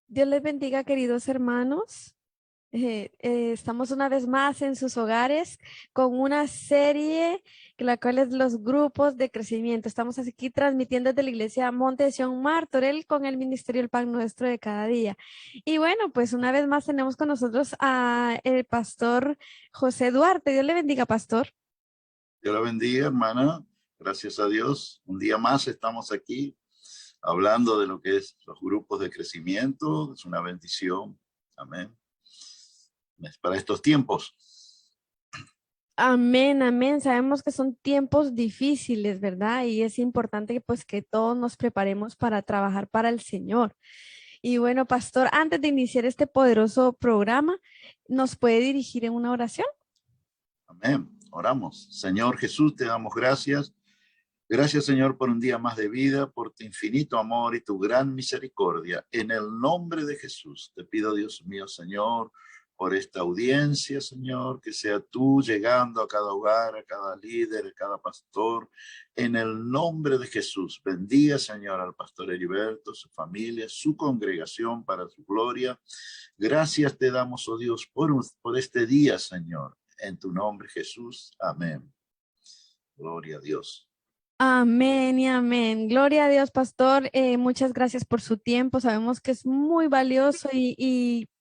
Dios les bendiga, queridos hermanos. Estamos una vez más en sus hogares con una serie, la cual es los grupos de crecimiento. Estamos aquí transmitiendo desde la iglesia Monte de Sion Martorell con el Ministerio El Pan Nuestro de cada día. Y bueno, pues una vez más tenemos con nosotros a el pastor José Duarte. Dios le bendiga, pastor. Dios la bendiga, hermana. Gracias a Dios. Un día más estamos aquí hablando de lo que es los grupos de crecimiento. Es una bendición. Amén. Es para estos tiempos. Amén, amén. Sabemos que son tiempos difíciles, ¿verdad? Y es importante que pues que todos nos preparemos para trabajar para el Señor. Y bueno, pastor, antes de iniciar este poderoso programa, ¿nos puede dirigir en una oración? Amén. Oramos. Señor Jesús, te damos gracias. Gracias, Señor, por un día más de vida, por tu infinito amor y tu gran misericordia. En el nombre de Jesús, te pido, Dios mío, Señor, por esta audiencia, Señor, que sea tú llegando a cada hogar, a cada líder, a cada pastor. En el nombre de Jesús, bendiga, Señor, al pastor Heriberto, su familia, su congregación para su gloria. Gracias te damos, oh Dios, por este día, Señor. En tu nombre, Jesús. Amén. Gloria a Dios. Amén y amén. Gloria a Dios, pastor. Muchas gracias por su tiempo. Sabemos que es muy valioso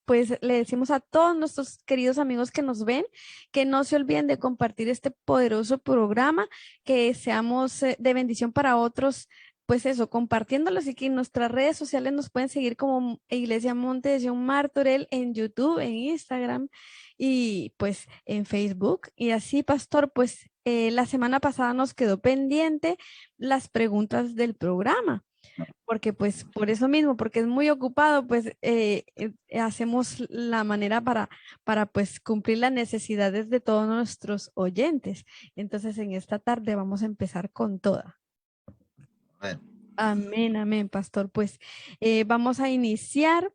pues le decimos a todos nuestros queridos amigos que nos ven que no se olviden de compartir este poderoso programa, que seamos de bendición para otros. Pues eso, compartiéndolos y que en nuestras redes sociales nos pueden seguir como Iglesia Monte de Sion Martorell en YouTube, en Instagram y pues en Facebook. Y así, pastor, pues la semana pasada nos quedó pendiente las preguntas del programa, porque pues por eso mismo, porque es muy ocupado, pues hacemos la manera para pues cumplir las necesidades de todos nuestros oyentes. Entonces en esta tarde vamos a empezar con toda. Amén. Amén, amén, pastor. Pues vamos a iniciar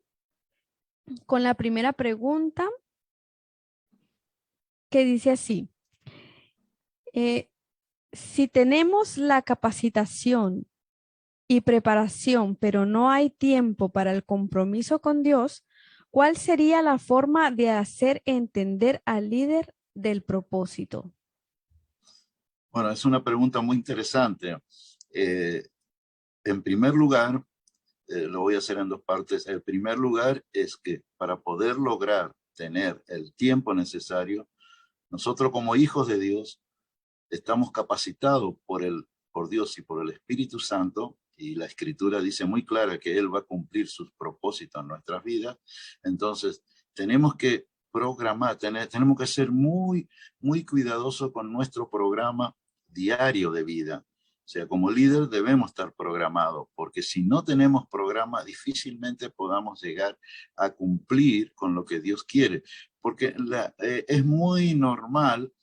con la primera pregunta que dice así. eh, si tenemos la capacitación y preparación, pero no hay tiempo para el compromiso con Dios, ¿cuál sería la forma de hacer entender al líder del propósito? Bueno, es una pregunta muy interesante. Eh, en primer lugar, lo voy a hacer en dos partes. El primer lugar es que para poder lograr tener el tiempo necesario, nosotros como hijos de Dios estamos capacitados por Dios y por el Espíritu Santo, y la Escritura dice muy clara que Él va a cumplir sus propósitos en nuestras vidas. Entonces, tenemos que programar, tenemos que ser muy, muy cuidadosos con nuestro programa diario de vida. O sea, como líder debemos estar programados, porque si no tenemos programa, difícilmente podamos llegar a cumplir con lo que Dios quiere. Porque es muy normal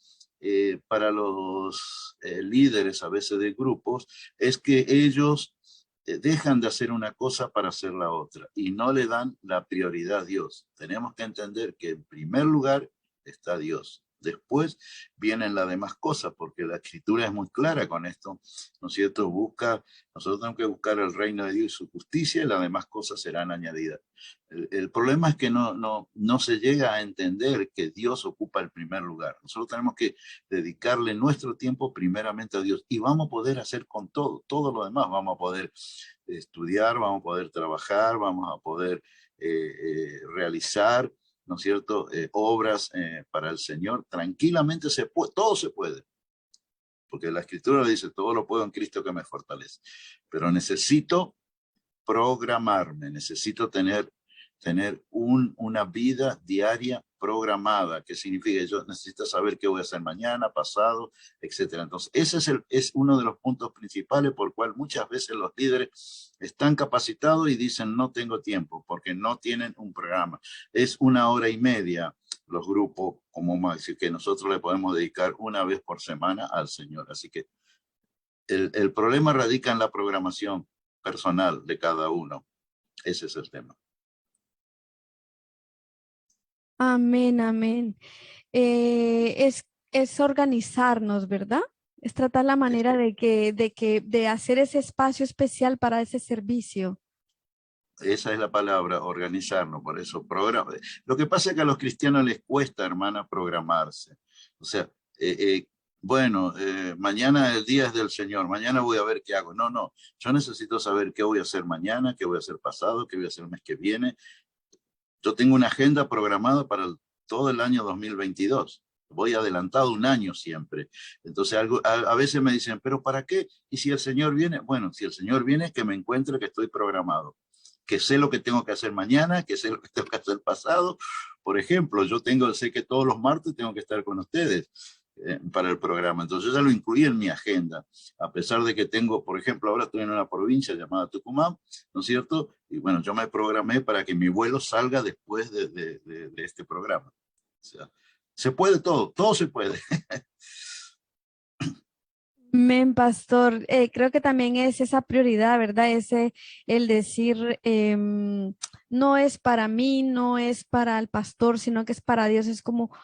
para los líderes a veces de grupos, es que ellos dejan de hacer una cosa para hacer la otra y no le dan la prioridad a Dios. Tenemos que entender que en primer lugar está Dios. Después vienen las demás cosas, porque la escritura es muy clara con esto, ¿no es cierto? Nosotros tenemos que buscar el reino de Dios y su justicia, y las demás cosas serán añadidas. El problema es que no se llega a entender que Dios ocupa el primer lugar. Nosotros tenemos que dedicarle nuestro tiempo primeramente a Dios, y vamos a poder hacer con todo lo demás. Vamos a poder estudiar, vamos a poder trabajar, vamos a poder realizar, ¿no es cierto?, obras para el Señor. Tranquilamente todo se puede, porque la Escritura dice, todo lo puedo en Cristo que me fortalece. Pero necesito programarme, necesito tener una vida diaria programada. ¿Qué significa? Yo necesito saber qué voy a hacer mañana, pasado, etcétera. Entonces, ese es uno de los puntos principales por el cual muchas veces los líderes están capacitados y dicen no tengo tiempo, porque no tienen un programa. Es 1 hora y media los grupos, como decir, que nosotros le podemos dedicar una vez por semana al Señor. Así que el problema radica en la programación personal de cada uno. Ese es el tema. Amén, amén. Es organizarnos, ¿verdad? Es tratar la manera de hacer ese espacio especial para ese servicio. esa es la palabra, organizarnos, por eso, programa. Lo que pasa es que a los cristianos les cuesta, hermana, programarse. O sea, bueno, mañana el día es del Señor, mañana voy a ver qué hago. No, no, yo necesito saber qué voy a hacer mañana, qué voy a hacer pasado, qué voy a hacer el mes que viene. Yo tengo una agenda programada para todo el año 2022. Voy adelantado un año siempre. Entonces a veces me dicen, ¿pero para qué? ¿Y si el Señor viene? Bueno, si el Señor viene, que me encuentre que estoy programado, que sé lo que tengo que hacer mañana, que sé lo que tengo que hacer pasado. Por ejemplo, sé que todos los martes tengo que estar con ustedes para el programa. Entonces ya lo incluí en mi agenda, a pesar de que tengo, por ejemplo, ahora estoy en una provincia llamada Tucumán, ¿no es cierto? Y bueno, yo me programé para que mi vuelo salga después de este programa. O sea, se puede todo, todo se puede. Men, pastor, creo que también es esa prioridad, ¿verdad? El decir, no es para mí, no es para el pastor, sino que es para Dios. Es como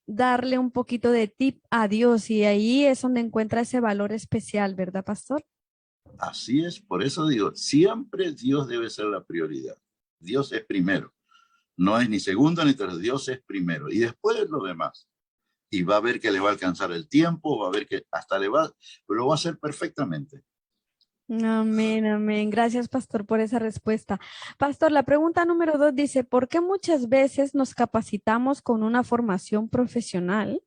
darle un poquito de tip a Dios y ahí es donde encuentra ese valor especial, ¿verdad, pastor? Así es, por eso digo, siempre Dios debe ser la prioridad. Dios es primero. No es ni segundo ni tercero, Dios es primero. Y después lo demás. Y va a ver que le va a alcanzar el tiempo, va a ver que hasta lo va a hacer perfectamente. Amén, amén. Gracias, pastor, por esa respuesta. Pastor, la pregunta número 2 dice, ¿por qué muchas veces nos capacitamos con una formación profesional?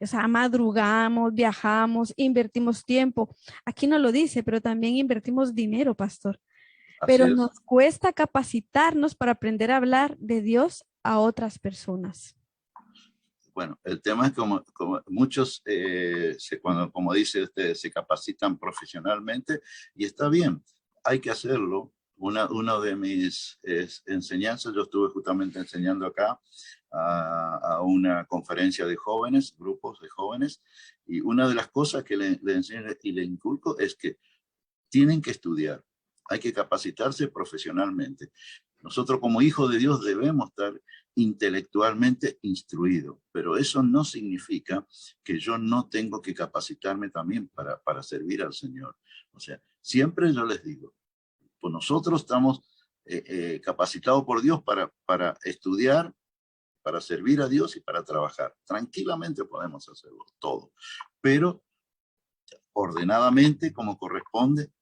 O sea, madrugamos, viajamos, invertimos tiempo. Aquí no lo dice, pero también invertimos dinero, pastor. Así Pero es. nos cuesta capacitarnos para aprender a hablar de Dios a otras personas. Bueno, el tema es como muchos, como dice usted, se capacitan profesionalmente y está bien, hay que hacerlo. Una de mis enseñanzas, yo estuve justamente enseñando acá a una conferencia de jóvenes, grupos de jóvenes, y una de las cosas que le enseño y le inculco es que tienen que estudiar, hay que capacitarse profesionalmente. Nosotros como hijos de Dios debemos estar intelectualmente instruidos, pero eso no significa que yo no tengo que capacitarme también para servir al Señor. O sea, siempre yo les digo, pues nosotros estamos capacitados por Dios para estudiar, para servir a Dios y para trabajar. Tranquilamente podemos hacerlo todo, pero ordenadamente como corresponde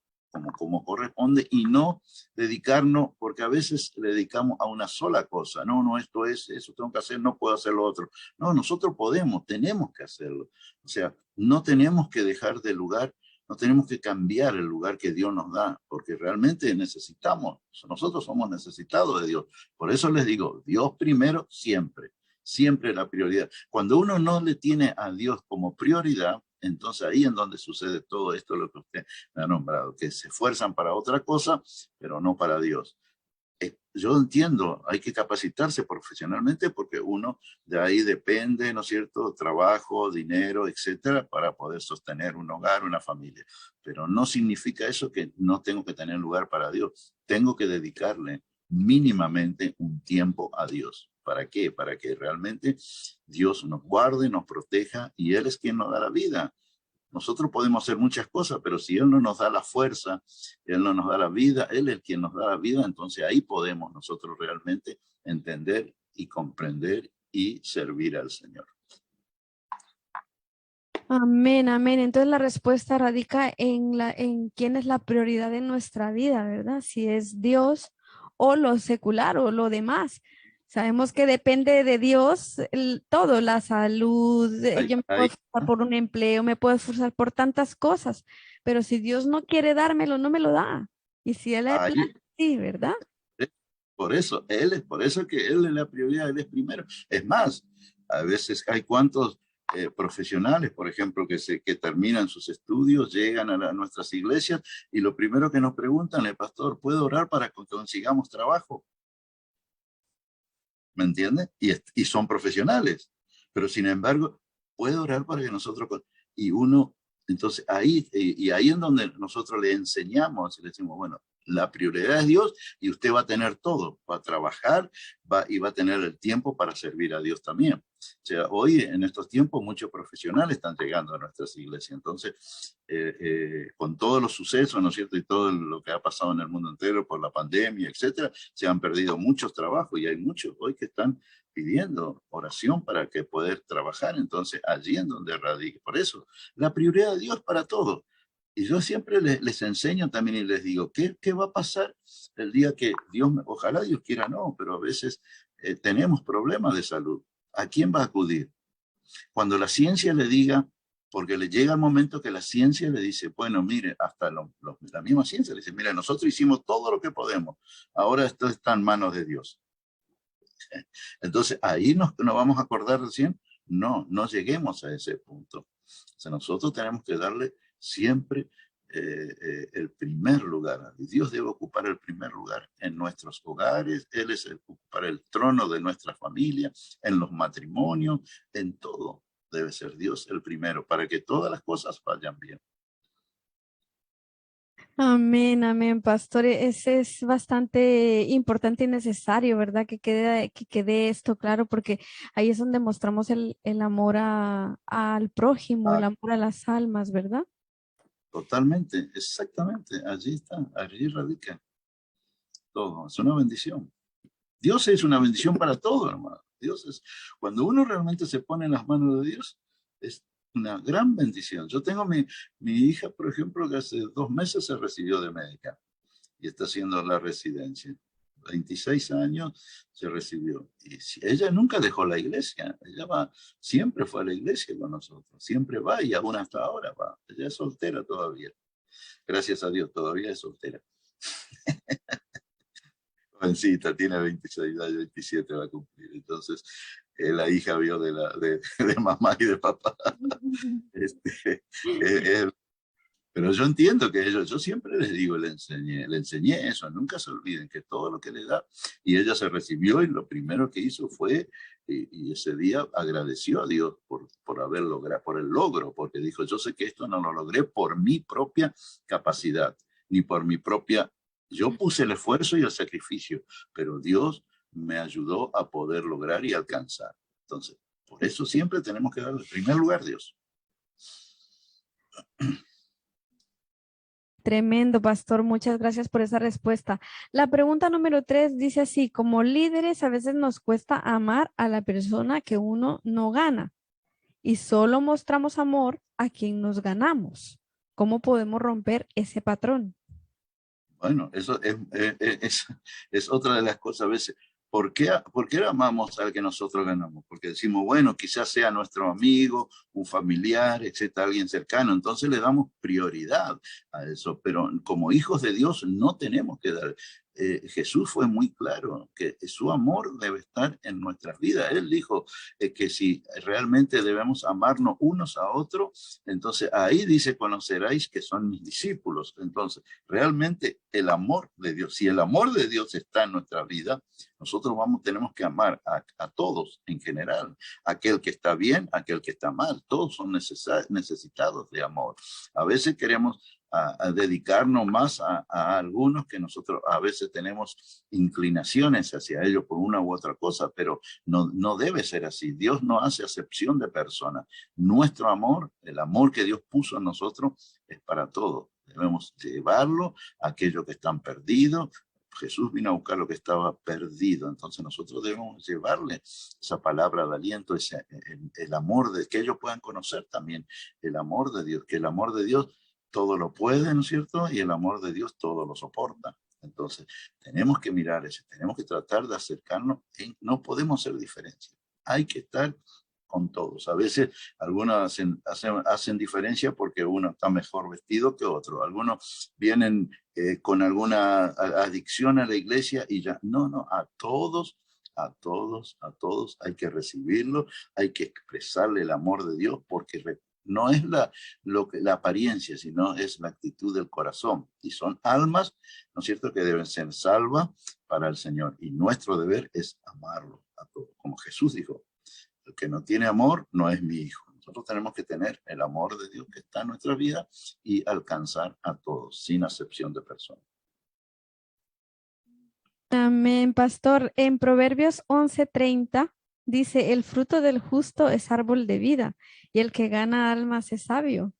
y no dedicarnos, porque a veces le dedicamos a una sola cosa. No, no, esto es, eso tengo que hacer, no puedo hacer lo otro. No, nosotros podemos, tenemos que hacerlo. O sea, no tenemos que dejar de lugar, no tenemos que cambiar el lugar que Dios nos da, porque realmente necesitamos, nosotros somos necesitados de Dios. Por eso les digo, Dios primero siempre. Siempre la prioridad. Cuando uno no le tiene a Dios como prioridad, entonces ahí en donde sucede todo esto, lo que usted me ha nombrado, que se esfuerzan para otra cosa, pero no para Dios. Yo entiendo, hay que capacitarse profesionalmente porque uno de ahí depende, ¿no es cierto? Trabajo, dinero, etcétera, para poder sostener un hogar, una familia. Pero no significa eso que no tengo que tener lugar para Dios. Tengo que dedicarle mínimamente un tiempo a Dios. ¿Para qué? Para que realmente Dios nos guarde, nos proteja y Él es quien nos da la vida. Nosotros podemos hacer muchas cosas, pero si Él no nos da la fuerza, Él no nos da la vida, Él es quien nos da la vida, entonces ahí podemos nosotros realmente entender y comprender y servir al Señor. Amén, amén. Entonces la respuesta radica en quién es la prioridad de nuestra vida, ¿verdad? Si es Dios o lo secular o lo demás. Sabemos que depende de Dios todo, la salud, Ahí, yo me puedo ahí, esforzar por un empleo, me puedo esforzar por tantas cosas, pero si Dios no quiere dármelo, no me lo da. Y si Él es plan, ahí. sí, ¿verdad? Por eso que Él es la prioridad, Él es primero. Es más, a veces hay cuantos profesionales, por ejemplo, que terminan sus estudios, llegan a nuestras iglesias y lo primero que nos preguntan, el pastor, ¿puede orar para que consigamos trabajo? ¿Me entiende? Y son profesionales, pero sin embargo, puede orar para que nosotros, y uno, entonces ahí, y ahí en donde nosotros le enseñamos, le decimos, bueno, La prioridad es Dios y usted va a tener todo, va a trabajar y va a tener el tiempo para servir a Dios también. O sea, hoy en estos tiempos muchos profesionales están llegando a nuestras iglesias. Entonces, con todos los sucesos, ¿no es cierto? Y todo lo que ha pasado en el mundo entero por la pandemia, etcétera, se han perdido muchos trabajos y hay muchos hoy que están pidiendo oración para que poder trabajar. Entonces, allí en donde radique. Por eso, la prioridad de Dios para todo. Y yo siempre les enseño también y les digo, ¿qué va a pasar el día que Dios, ojalá Dios quiera no, pero a veces tenemos problemas de salud? ¿A quién va a acudir? Cuando la ciencia le diga, porque le llega el momento que la ciencia le dice, bueno, mire, hasta la misma ciencia le dice, mire, nosotros hicimos todo lo que podemos, ahora esto está en manos de Dios. Entonces, ahí nos vamos a acordar recién, no lleguemos a ese punto. O sea, nosotros tenemos que darle siempre el primer lugar. Dios debe ocupar el primer lugar en nuestros hogares, Él es ocupar el trono de nuestra familia, en los matrimonios, en todo. Debe ser Dios el primero, para que todas las cosas vayan bien. Amén, amén, pastor. Ese es bastante importante y necesario, ¿verdad? Que quede esto claro, porque ahí es donde mostramos el amor al prójimo, el Ah, amor a las almas, ¿verdad? totalmente, exactamente, allí está, allí radica todo. Es una bendición. Dios es una bendición para todo, hermano. Dios es, cuando uno realmente se pone en las manos de Dios, es una gran bendición. Yo tengo mi hija, por ejemplo, que hace 2 meses se recibió de médica y está haciendo la residencia. 26 años se recibió. Y ella nunca dejó la iglesia. Ella va, siempre fue a la iglesia con nosotros. Siempre va y aún hasta ahora va. Ella es soltera todavía. Gracias a Dios, todavía es soltera. Jovencita, tiene 26 años, 27 va a cumplir. Entonces, la hija vio de mamá y de papá. Este, eh, eh, pero yo entiendo que ellos, yo siempre les digo, le enseñé eso, nunca se olviden que todo lo que le da, y ella se recibió y lo primero que hizo fue, y ese día agradeció a Dios por haber logrado, por el logro, porque dijo, yo sé que esto no lo logré por mi propia capacidad, ni por mi propia, yo puse el esfuerzo y el sacrificio, pero Dios me ayudó a poder lograr y alcanzar. Entonces, por eso siempre tenemos que dar el primer lugar a Dios. Tremendo, pastor. Muchas gracias por esa respuesta. La pregunta número 3 dice así, como líderes a veces nos cuesta amar a la persona que uno no gana y solo mostramos amor a quien nos ganamos. ¿Cómo podemos romper ese patrón? Bueno, eso es otra de las cosas a veces. ¿Por qué amamos al que nosotros ganamos? Porque decimos, bueno, quizás sea nuestro amigo, un familiar, etcétera, alguien cercano. Entonces le damos prioridad a eso. Pero como hijos de Dios no tenemos que dar. Jesús fue muy claro que su amor debe estar en nuestras vidas. Él dijo que si realmente debemos amarnos unos a otros, entonces ahí dice, conoceréis que son mis discípulos. Entonces, realmente el amor de Dios, si el amor de Dios está en nuestra vida, nosotros tenemos que amar a todos en general, aquel que está bien, aquel que está mal, todos son necesitados de amor. A veces queremos a dedicarnos más a algunos que nosotros a veces tenemos inclinaciones hacia ellos por una u otra cosa, pero no debe ser así. Dios no hace acepción de personas. Nuestro amor, el amor que Dios puso en nosotros, es para todos. Debemos llevarlo a aquellos que están perdidos. Jesús vino a buscar lo que estaba perdido, entonces nosotros debemos llevarle esa palabra de aliento, el amor de que ellos puedan conocer también el amor de Dios, que el amor de Dios todo lo puede, ¿no es cierto? Y el amor de Dios todo lo soporta. Entonces, tenemos que mirar eso, tenemos que tratar de acercarnos, no podemos hacer diferencia. Hay que estar con todos. A veces algunos hacen diferencia porque uno está mejor vestido que otro. Algunos vienen con alguna adicción a la iglesia y ya, no, a todos hay que recibirlo, hay que expresarle el amor de Dios porque no es la apariencia, sino es la actitud del corazón. Y son almas, ¿no es cierto?, que deben ser salvas para el Señor. Y nuestro deber es amarlo a todos. Como Jesús dijo, el que no tiene amor no es mi hijo. Nosotros tenemos que tener el amor de Dios que está en nuestra vida y alcanzar a todos, sin acepción de personas. Amén, pastor. En Proverbios 11:30 dice, el fruto del justo es árbol de vida y el que gana almas es sabio.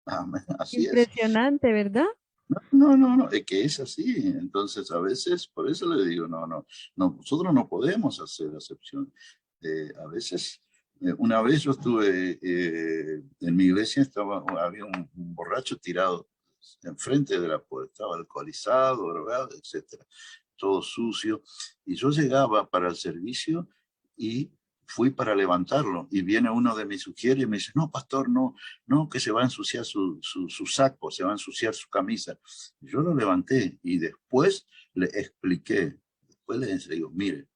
Amén. Así es. Impresionante, ¿verdad? No, es que es así. Entonces, a veces, por eso le digo, no, nosotros no podemos hacer acepción. A veces, una vez yo estuve en mi iglesia, había un borracho tirado enfrente de la puerta, estaba alcoholizado, drogado, etcétera, todo sucio. Y yo llegaba para el servicio y fui para levantarlo. Y viene uno de mis sugieres y me dice, no, pastor, no, que se va a ensuciar su saco, se va a ensuciar su camisa. Yo lo levanté y después le expliqué, después le digo, mire,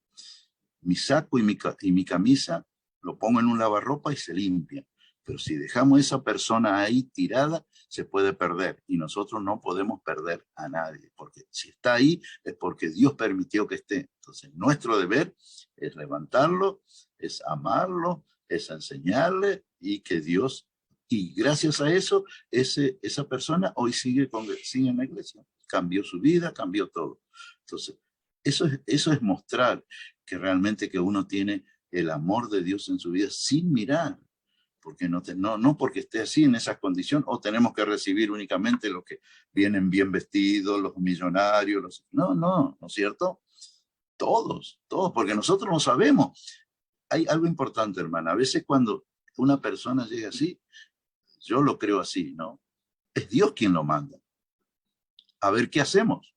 mi saco y mi camisa lo pongo en un lavarropa y se limpia. Pero si dejamos a esa persona ahí tirada, se puede perder. Y nosotros no podemos perder a nadie, porque si está ahí es porque Dios permitió que esté. Entonces, nuestro deber es levantarlo, es amarlo, es enseñarle y que Dios, y gracias a eso, esa persona hoy sigue en la iglesia. Cambió su vida, cambió todo. Entonces, eso es mostrar que realmente que uno tiene el amor de Dios en su vida sin mirar, porque no porque esté así en esas condiciones, o tenemos que recibir únicamente los que vienen bien vestidos, los millonarios, ¿no es cierto? Todos, porque nosotros no sabemos. Hay algo importante, hermana, a veces cuando una persona llega así, yo lo creo así, ¿no? Es Dios quien lo manda. A ver qué hacemos,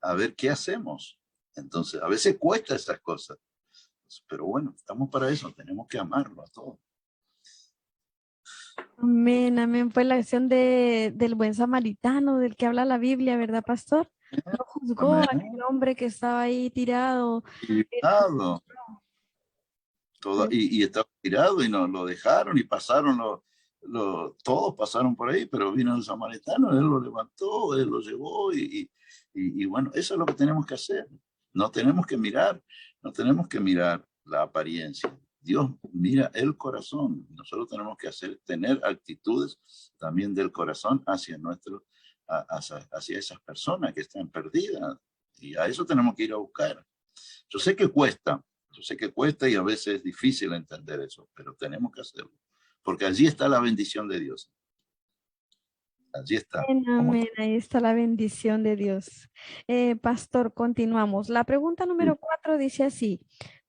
a ver qué hacemos. Entonces, a veces cuesta estas cosas. Pero bueno, estamos para eso, tenemos que amarlo a todos. Amén, amén. Fue la acción del buen samaritano del que habla la Biblia, ¿verdad, pastor? No juzgó a aquel Amén. hombre que estaba ahí tirado. Y, Eh, tirado, pues, y estaba tirado y nos lo dejaron y pasaron todos pasaron por ahí, pero vino el samaritano, él lo levantó, él lo llevó y bueno, eso es lo que tenemos que hacer. No tenemos que mirar, no tenemos que mirar la apariencia. Dios mira el corazón. Nosotros tenemos que tener actitudes también del corazón hacia esas personas que están perdidas. Y a eso tenemos que ir a buscar. Yo sé que cuesta y a veces es difícil entender eso, pero tenemos que hacerlo. Porque allí está la bendición de Dios. Allí está. amén, Como amén. Ahí está la bendición de Dios. Pastor, continuamos. La pregunta número 4 dice así.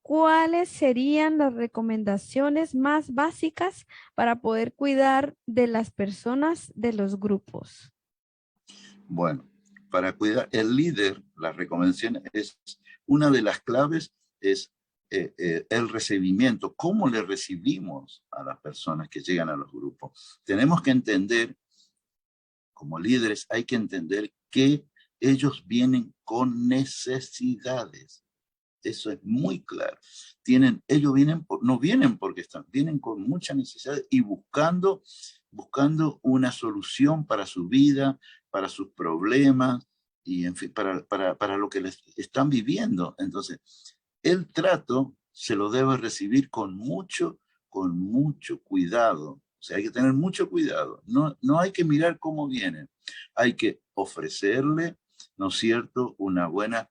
¿Cuáles serían las recomendaciones más básicas para poder cuidar de las personas de los grupos? bueno, para cuidar el líder, la recomendación es una de las claves es el recibimiento, cómo le recibimos a las personas que llegan a los grupos. Tenemos que entender, como líderes, hay que entender que ellos vienen con necesidades. Eso es muy claro. Ellos no vienen porque vienen con mucha necesidad y buscando una solución para su vida, para sus problemas y en fin, para lo que les están viviendo. Entonces, el trato se lo debe recibir con mucho cuidado. O sea, hay que tener mucho cuidado. No hay que mirar cómo vienen. Hay que ofrecerle, ¿no es cierto?, una buena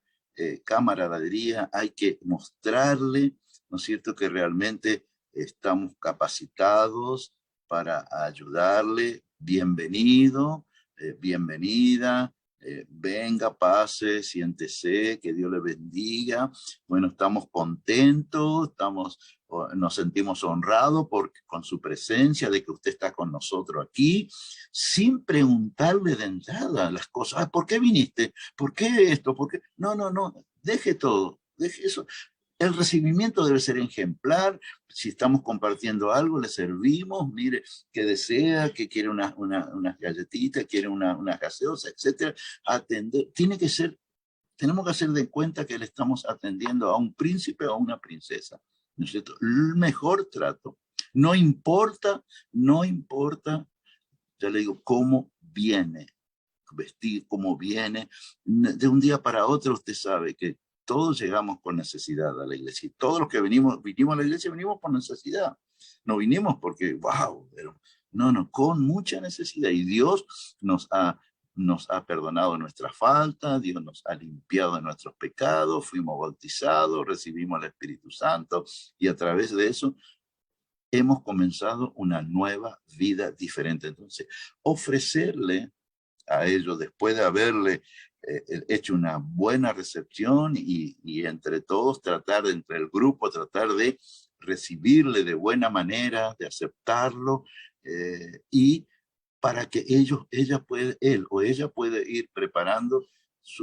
camaradería, hay que mostrarle, ¿no es cierto?, que realmente estamos capacitados para ayudarle. Bienvenido, bienvenida, venga, pase, siéntese, que Dios le bendiga. Bueno, estamos contentos, nos sentimos honrados con su presencia, de que usted está con nosotros aquí, sin preguntarle de entrada las cosas. ¿Por qué viniste? ¿Por qué esto? ¿Por qué? No, deje todo, deje eso. El recibimiento debe ser ejemplar. Si estamos compartiendo algo, le servimos, mire, que desea, que quiere unas galletitas, quiere una gaseosa, etcétera. Atender, tenemos que hacer de cuenta que le estamos atendiendo a un príncipe o a una princesa, ¿no es cierto? El mejor trato. No importa, ya le digo, cómo viene, vestir, cómo viene. De un día para otro usted sabe que todos llegamos con necesidad a la iglesia. Y todos los que vinimos a la iglesia, venimos por necesidad. No vinimos porque, wow, pero no, con mucha necesidad. Y Dios nos ha nos ha perdonado nuestras faltas, Dios nos ha limpiado de nuestros pecados, fuimos bautizados, recibimos el Espíritu Santo y a través de eso hemos comenzado una nueva vida diferente. Entonces, ofrecerle a ellos, después de haberle hecho una buena recepción y entre todos tratar, entre el grupo, tratar de recibirle de buena manera, de aceptarlo, y para que él o ella puede ir preparando,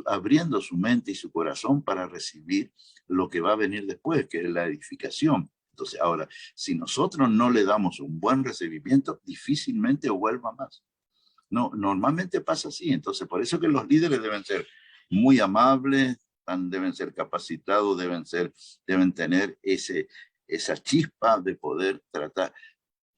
abriendo su mente y su corazón para recibir lo que va a venir después, que es la edificación. Entonces, ahora, si nosotros no le damos un buen recibimiento, difícilmente vuelva más. No, normalmente pasa así. Entonces, por eso que los líderes deben ser muy amables, deben ser capacitados, deben tener esa chispa de poder tratar.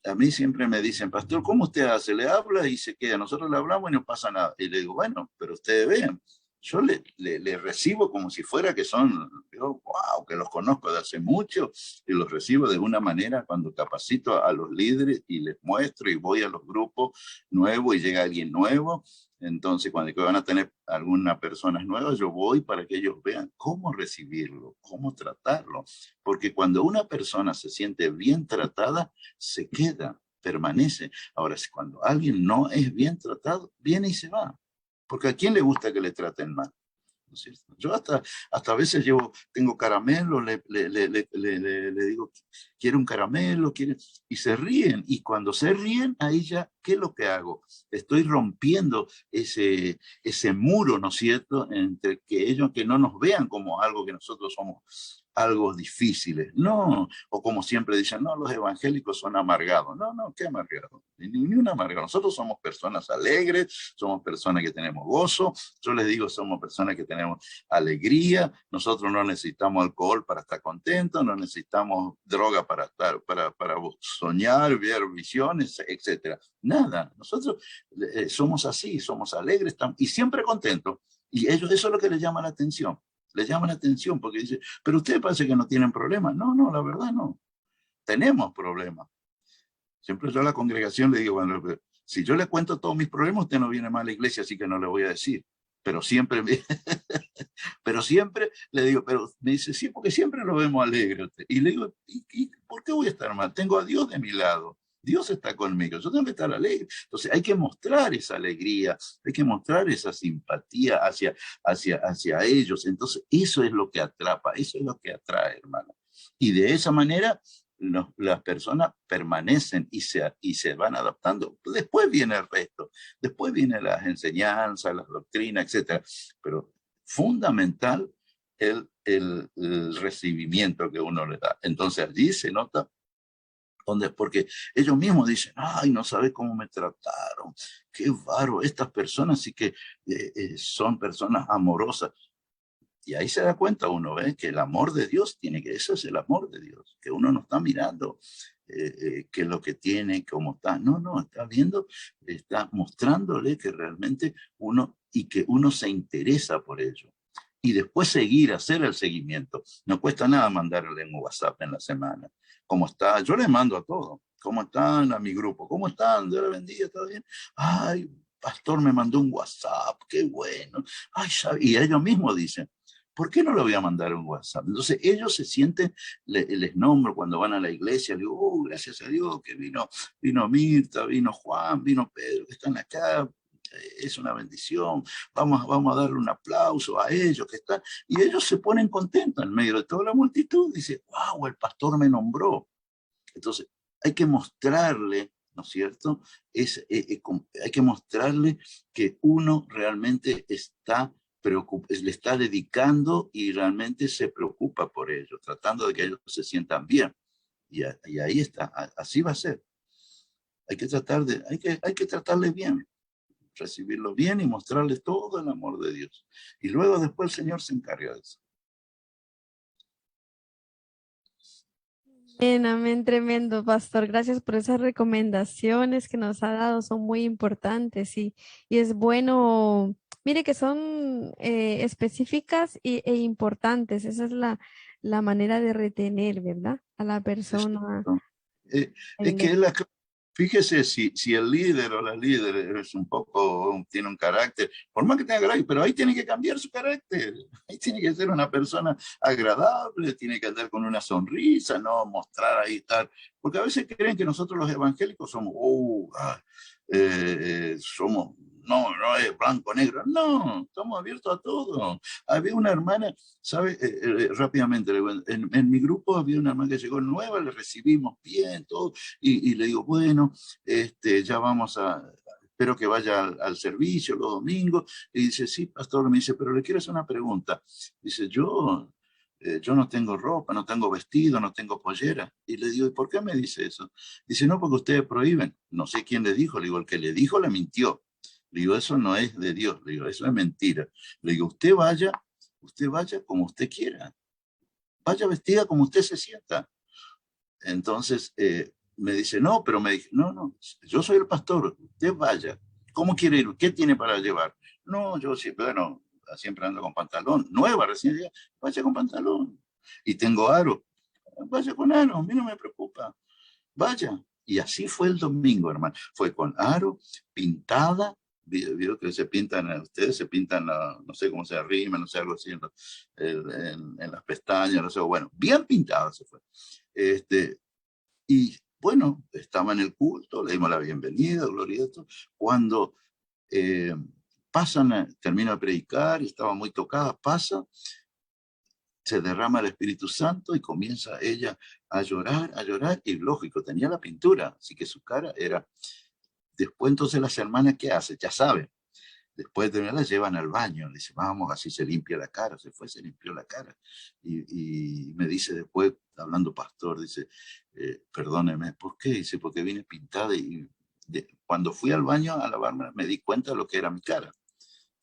A mí siempre me dicen, pastor, ¿cómo usted hace? Le habla y se queda. Nosotros le hablamos y no pasa nada. Y le digo, bueno, pero ustedes vean, yo le recibo como si fuera que son, yo, wow, que los conozco de hace mucho y los recibo de una manera cuando capacito a los líderes y les muestro y voy a los grupos nuevos y llega alguien nuevo. Entonces, cuando van a tener algunas personas nuevas, yo voy para que ellos vean cómo recibirlo, cómo tratarlo. Porque cuando una persona se siente bien tratada, se queda, permanece. Ahora, cuando alguien no es bien tratado, viene y se va. Porque ¿a quién le gusta que le traten mal? ¿No es cierto? Yo hasta a veces tengo caramelo, le digo, quiero un caramelo, y se ríen. Y cuando se ríen, ahí ya, ¿qué es lo que hago? Estoy rompiendo ese muro, ¿no es cierto?, entre que ellos que no nos vean como algo que nosotros somos algo difíciles. No, o como siempre dicen, no, los evangélicos son amargados. No, no, ¿qué amargado? Ni un amargado. Nosotros somos personas alegres, somos personas que tenemos gozo. Yo les digo, somos personas que tenemos alegría. Nosotros no necesitamos alcohol para estar contentos, no necesitamos droga para estar, para soñar, ver visiones, etcétera. Nada. Nosotros somos así, somos alegres y siempre contentos. Y ellos, eso es lo que les llama la atención. Les llama la atención porque dice, pero ustedes parece que no tienen problemas. No, no, la verdad no. Tenemos problemas. Siempre yo a la congregación le digo, bueno, si yo le cuento todos mis problemas, usted no viene más a la iglesia, así que no le voy a decir. Pero siempre, pero siempre le digo, pero me dice, sí, porque siempre lo vemos alegre. Y le digo, ¿y por qué voy a estar mal? Tengo a Dios de mi lado. Dios está conmigo, yo tengo que estar alegre. Entonces hay que mostrar esa alegría, hay que mostrar esa simpatía hacia ellos. Entonces eso es lo que atrapa, eso es lo que atrae, hermano. Y de esa manera las personas permanecen y se van adaptando. Después viene el resto, después vienen las enseñanzas, las doctrinas, etcétera. Pero fundamental el recibimiento que uno le da. Entonces allí se nota porque ellos mismos dicen, ay, no sabes cómo me trataron, qué bárbaro, estas personas sí que son personas amorosas. Y ahí se da cuenta uno, ¿ve? Que el amor de Dios eso es el amor de Dios, que uno no está mirando qué es lo que tiene, cómo está, no, está viendo, está mostrándole que realmente y que uno se interesa por ello. Y después hacer el seguimiento. No cuesta nada mandarle un WhatsApp en la semana. ¿Cómo está? Yo le mando a todos. ¿Cómo están a mi grupo? ¿Cómo están? Dios le bendiga, ¿todo bien? Ay, pastor me mandó un WhatsApp, qué bueno. Ay, y ellos mismos dicen, ¿por qué no le voy a mandar un WhatsApp? Entonces ellos se sienten, les nombro cuando van a la iglesia, les digo, gracias a Dios que vino Mirta, vino Juan, vino Pedro, que están acá, es una bendición, vamos a darle un aplauso a ellos que están, y ellos se ponen contentos en medio de toda la multitud, dice, wow, el pastor me nombró. Entonces hay que mostrarle, ¿no es cierto? Hay que mostrarle que uno realmente le está dedicando y realmente se preocupa por ellos, tratando de que ellos se sientan bien. Y ahí está, así va a ser. Hay que tratarles bien, recibirlo bien y mostrarles todo el amor de Dios. Y luego después el Señor se encarga de eso. Bien, amén, tremendo, pastor. Gracias por esas recomendaciones que nos ha dado, son muy importantes y es bueno, mire que son específicas e importantes. Esa es la manera de retener, ¿verdad? A la persona. Es que es la Fíjese si el líder o la líder es un poco, tiene un carácter, por más que tenga carácter, pero ahí tiene que cambiar su carácter. Ahí tiene que ser una persona agradable, tiene que andar con una sonrisa, no mostrar ahí estar. Porque a veces creen que nosotros los evangélicos somos, somos, no, no es blanco, negro. No, estamos abiertos a todo. Había una hermana, ¿sabe? Rápidamente, en mi grupo había una hermana que llegó nueva, le recibimos bien, todo y le digo, bueno, ya vamos espero que vaya al servicio los domingos. Y dice, sí, pastor, me dice, pero le quiero hacer una pregunta. Dice, yo no tengo ropa, no tengo vestido, no tengo pollera. Y le digo, ¿y por qué me dice eso? Dice, no, porque ustedes prohíben. No sé quién le dijo. Le digo, el que le dijo le mintió. Le digo, eso no es de Dios. Le digo, eso es mentira. Le digo, usted vaya como usted quiera. Vaya vestida como usted se sienta. Entonces me dice, no, pero me dije, no, no, yo soy el pastor, usted vaya. ¿Cómo quiere ir? ¿Qué tiene para llevar? No, yo siempre, bueno, siempre ando con pantalón, nueva, recién llega, vaya con pantalón. Y tengo aro, vaya con aro, a mí no me preocupa, vaya. Y así fue el domingo, hermano. Fue con aro, pintada, vio que se pintan, ustedes se pintan, no sé cómo se arrima, no sé, algo así en las pestañas, no sé, bueno, bien pintada se fue. Este, y bueno, estaba en el culto, le dimos la bienvenida, gloria a Dios. Cuando eh, termino de predicar y estaba muy tocada, se derrama el Espíritu Santo y comienza ella a llorar, y lógico, tenía la pintura, así que su cara era... Después entonces las hermanas, ¿qué hacen? Ya saben. Después de terminar la llevan al baño, le dice, vamos, así se limpia la cara, se fue, se limpió la cara. Y me dice después, hablando pastor, dice, perdóneme, ¿por qué? Dice, porque vine pintada cuando fui al baño a lavarme me di cuenta de lo que era mi cara.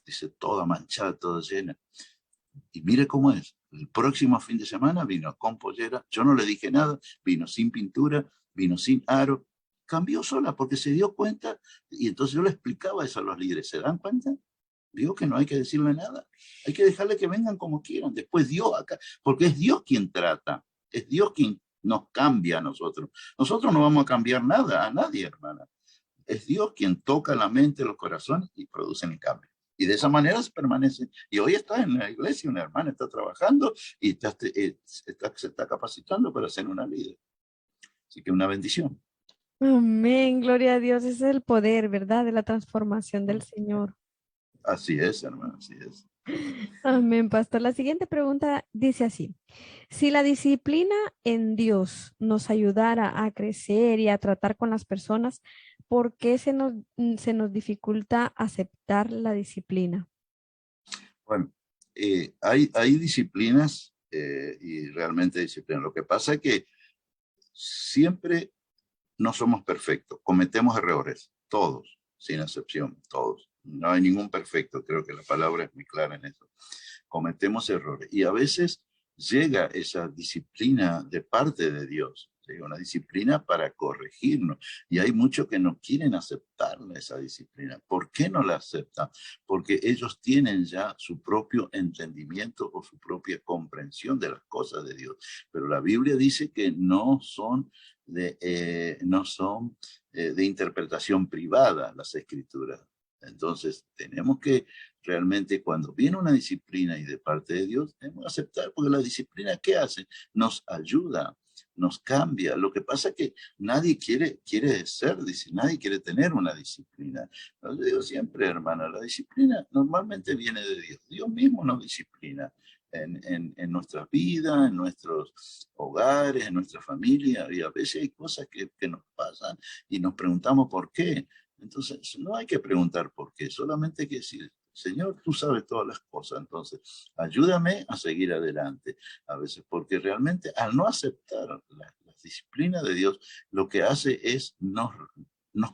Dice, toda manchada, toda llena. Y mire cómo es. El próximo fin de semana vino con pollera, yo no le dije nada, vino sin pintura, vino sin aro, cambió sola porque se dio cuenta y entonces yo le explicaba eso a los líderes, ¿se dan cuenta? Digo que no hay que decirle nada, hay que dejarle que vengan como quieran, después Dios acá, porque es Dios quien trata, es Dios quien nos cambia a nosotros. Nosotros no vamos a cambiar nada, a nadie, hermana. Es Dios quien toca la mente, los corazones y produce el cambio. Y de esa manera se permanece. Y hoy está en la iglesia, una hermana está trabajando y se está capacitando para ser una líder. Así que una bendición. Amén, gloria a Dios. Ese es el poder, ¿verdad? De la transformación del Señor. Así es, hermano, así es. Amén, pastor. La siguiente pregunta dice así: si la disciplina en Dios nos ayudara a crecer y a tratar con las personas, ¿por qué se nos dificulta aceptar la disciplina? Bueno, hay disciplinas y realmente disciplinas. Lo que pasa es que siempre no somos perfectos, cometemos errores, todos, sin excepción, todos. No hay ningún perfecto, creo que la palabra es muy clara en eso. Cometemos errores y a veces llega esa disciplina de parte de Dios, llega una disciplina para corregirnos y hay muchos que no quieren aceptar esa disciplina. ¿Por qué no la aceptan? Porque ellos tienen ya su propio entendimiento o su propia comprensión de las cosas de Dios, pero la Biblia dice que no son de interpretación privada las escrituras. Entonces, tenemos que realmente cuando viene una disciplina y de parte de Dios, debemos aceptar, porque la disciplina, ¿qué hace? Nos ayuda, nos cambia. Lo que pasa es que nadie quiere ser, dice, nadie quiere tener una disciplina. Yo digo siempre, hermana, la disciplina normalmente viene de Dios. Dios mismo nos disciplina en nuestras vidas, en nuestros hogares, en nuestra familia, y a veces hay cosas que nos pasan y nos preguntamos por qué. Entonces, no hay que preguntar por qué, solamente hay que decir, Señor, tú sabes todas las cosas, entonces ayúdame a seguir adelante. A veces, porque realmente al no aceptar la disciplina de Dios, lo que hace es nos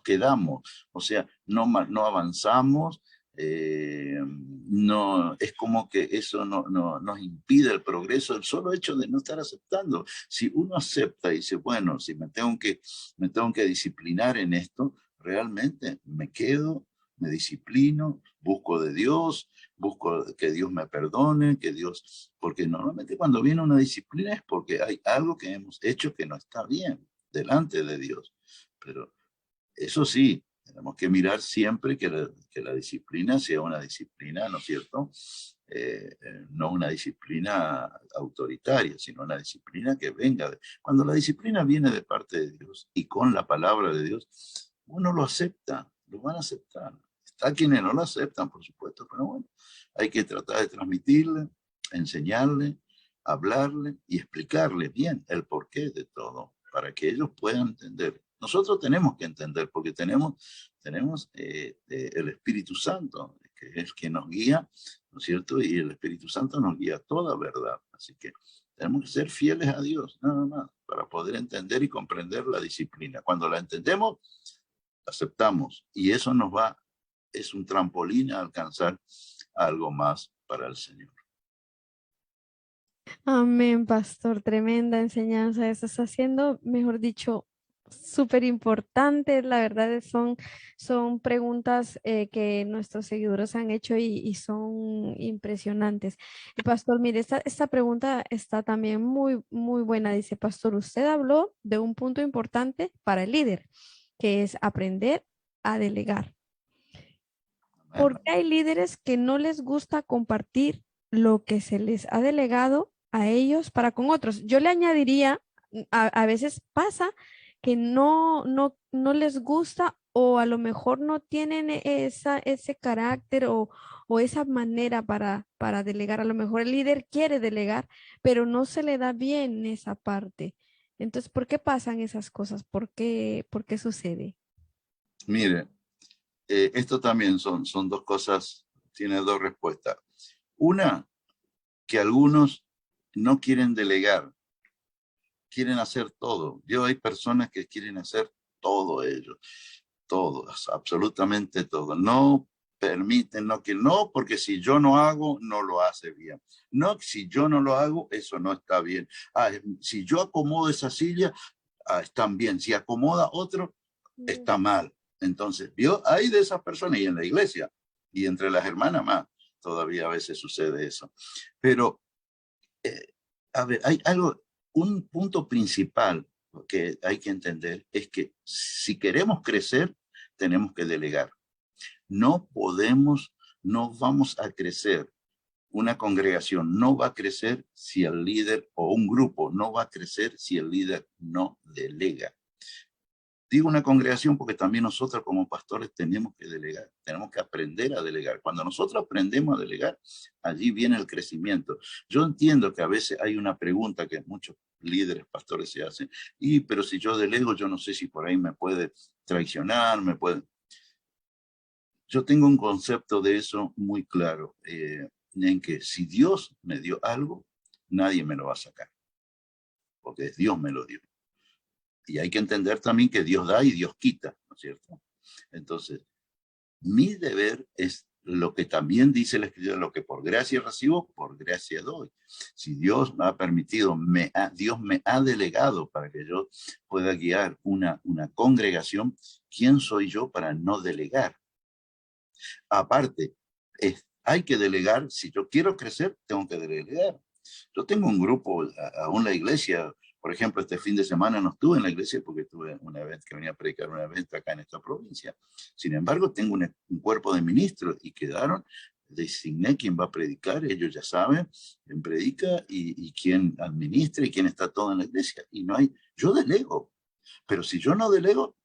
quedamos, o sea, no avanzamos, no, es como que eso nos impide el progreso, el solo hecho de no estar aceptando. Si uno acepta y dice, bueno, si me tengo que disciplinar en esto, realmente me quedo, me disciplino, busco de Dios, busco que Dios me perdone, que Dios, porque normalmente cuando viene una disciplina es porque hay algo que hemos hecho que no está bien delante de Dios. Pero Eso sí, tenemos que mirar siempre que la disciplina sea una disciplina, ¿no es cierto? No una disciplina autoritaria, sino una disciplina que venga. Cuando la disciplina viene de parte de Dios y con la palabra de Dios, uno lo acepta, lo van a aceptar. Está quienes no lo aceptan, por supuesto, pero bueno, hay que tratar de transmitirle, enseñarle, hablarle y explicarle bien el porqué de todo, para que ellos puedan entender. Nosotros tenemos que entender, porque tenemos el Espíritu Santo, que es el que nos guía, ¿no es cierto? Y el Espíritu Santo nos guía a toda verdad. Así que tenemos que ser fieles a Dios, nada más, para poder entender y comprender la disciplina. Cuando la entendemos, aceptamos, y eso nos va, es un trampolín a alcanzar algo más para el Señor. Amén, pastor. Tremenda enseñanza. Estás haciendo, mejor dicho, súper importante. La verdad son preguntas que nuestros seguidores han hecho y son impresionantes. Y pastor, mire, esta pregunta está también muy buena. Dice, pastor, usted habló de un punto importante para el líder, que es aprender a delegar. ¿Por qué hay líderes que no les gusta compartir lo que se les ha delegado a ellos para con otros? Yo le añadiría, a veces pasa que no les gusta o a lo mejor no tienen ese carácter o esa manera para delegar. A lo mejor el líder quiere delegar, pero no se le da bien esa parte. Entonces, ¿por qué pasan esas cosas? Por qué sucede? Mire, esto también son dos cosas, tiene dos respuestas. Una, que algunos no quieren delegar, quieren hacer todo. Hay personas que quieren hacer todo ellos, todos, absolutamente todo. No permiten, no que no, porque si yo no hago, no lo hace bien. No, si yo no lo hago, eso no está bien. Si yo acomodo esa silla, están bien. Si acomoda otro, está mal. Entonces, hay de esas personas y en la iglesia y entre las hermanas más, todavía a veces sucede eso. Pero, eh, a ver, hay algo, un punto principal que hay que entender es que si queremos crecer, tenemos que delegar. No podemos, no vamos a crecer. Una congregación no va a crecer si el líder o un grupo no va a crecer si el líder no delega. Digo una congregación porque también nosotros como pastores tenemos que delegar, tenemos que aprender a delegar. Cuando nosotros aprendemos a delegar, allí viene el crecimiento. Yo entiendo que a veces hay una pregunta que muchos líderes, pastores se hacen, pero si yo delego, yo no sé si por ahí me puede traicionar, me puede... Yo tengo un concepto de eso muy claro, en que si Dios me dio algo, nadie me lo va a sacar, porque Dios me lo dio. Y hay que entender también que Dios da y Dios quita, ¿no es cierto? Entonces, mi deber es lo que también dice la Escritura, lo que por gracia recibo, por gracia doy. Si Dios me ha permitido, Dios me ha delegado para que yo pueda guiar una congregación, ¿quién soy yo para no delegar? Aparte, hay que delegar, si yo quiero crecer, tengo que delegar. Yo tengo un grupo, aún la iglesia, por ejemplo, este fin de semana no estuve en la iglesia porque tuve un evento que venía a predicar un evento acá en esta provincia. Sin embargo, tengo un cuerpo de ministros y quedaron, designé quién va a predicar, ellos ya saben quién predica y quién administra y quién está todo en la iglesia. Y no hay, yo delego, pero si yo no delego,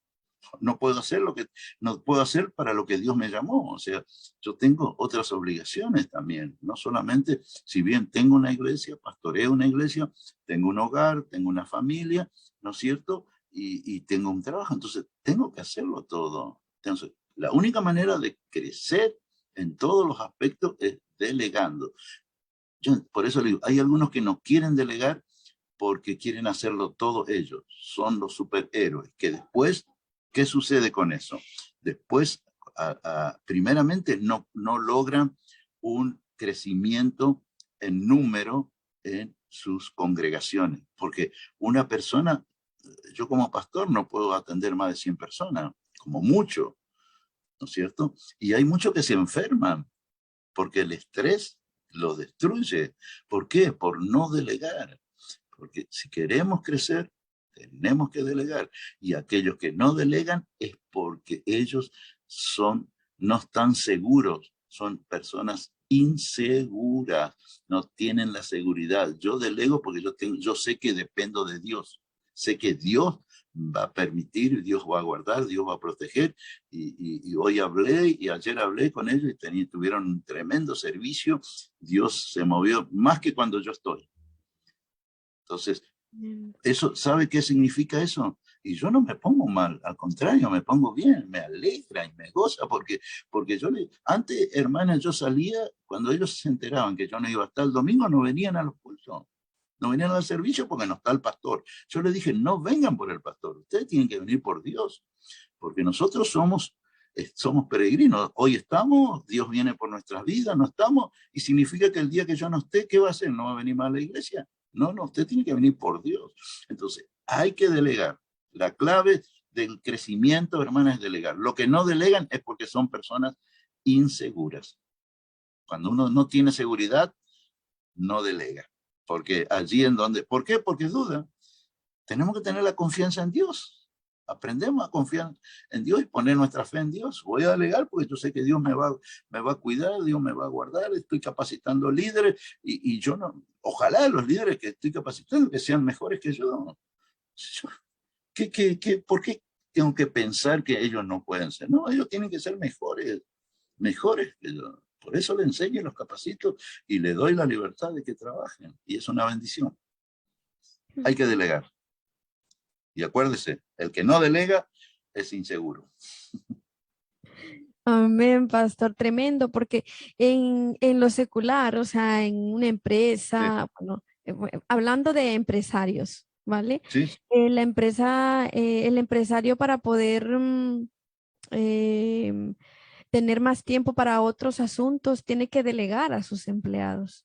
no puedo hacer lo que no puedo hacer para lo que Dios me llamó. O sea, yo tengo otras obligaciones también, no solamente, si bien tengo una iglesia, pastoreo una iglesia, tengo un hogar, tengo una familia, ¿no es cierto? Y tengo un trabajo, entonces tengo que hacerlo todo. Entonces, la única manera de crecer en todos los aspectos es delegando. Por eso le digo, hay algunos que no quieren delegar porque quieren hacerlo todo ellos. Son los superhéroes que después, ¿qué sucede con eso? Después, primeramente, no logran un crecimiento en número en sus congregaciones, porque una persona, yo como pastor no puedo atender más de 100 personas, como mucho, ¿no es cierto? Y hay muchos que se enferman porque el estrés lo destruye. ¿Por qué? Por no delegar. Porque si queremos crecer, tenemos que delegar. Y aquellos que no delegan es porque ellos no están seguros, son personas inseguras, no tienen la seguridad. Yo delego porque yo sé que dependo de Dios, sé que Dios va a permitir, Dios va a guardar, Dios va a proteger, y hoy hablé y ayer hablé con ellos y tuvieron un tremendo servicio. Dios se movió más que cuando yo estoy. Entonces, eso, ¿sabe qué significa eso? Y yo no me pongo mal, al contrario, me pongo bien, me alegra y me goza, porque antes, hermana, yo salía, cuando ellos se enteraban que yo no iba a estar el domingo, no venían a los cultos, no venían al servicio porque no está el pastor. Yo les dije, no vengan por el pastor, ustedes tienen que venir por Dios, porque nosotros somos peregrinos. Hoy estamos, Dios viene por nuestras vidas, no estamos, y significa que el día que yo no esté, ¿qué va a hacer? ¿No va a venir más a la iglesia? No, usted tiene que venir por Dios. Entonces, hay que delegar. La clave del crecimiento, hermanas, es delegar. Lo que no delegan es porque son personas inseguras. Cuando uno no tiene seguridad, no delega. Porque allí en donde, ¿por qué? Porque es duda. Tenemos que tener la confianza en Dios. Aprendemos a confiar en Dios y poner nuestra fe en Dios. Voy a delegar porque yo sé que Dios me va a cuidar, Dios me va a guardar, estoy capacitando líderes y yo no, ojalá los líderes que estoy capacitando que sean mejores que yo. ¿Por qué tengo que pensar que ellos no pueden ser? No, ellos tienen que ser mejores que yo. Por eso les enseño, los capacito y les doy la libertad de que trabajen. Y es una bendición. Hay que delegar. Y acuérdese, el que no delega es inseguro. Amén, pastor, tremendo, porque en lo secular, o sea, en una Sí, empresa, bueno, hablando de empresarios, ¿vale? sí, El empresario para poder em, tener más tiempo para otros asuntos tiene que delegar a sus empleados.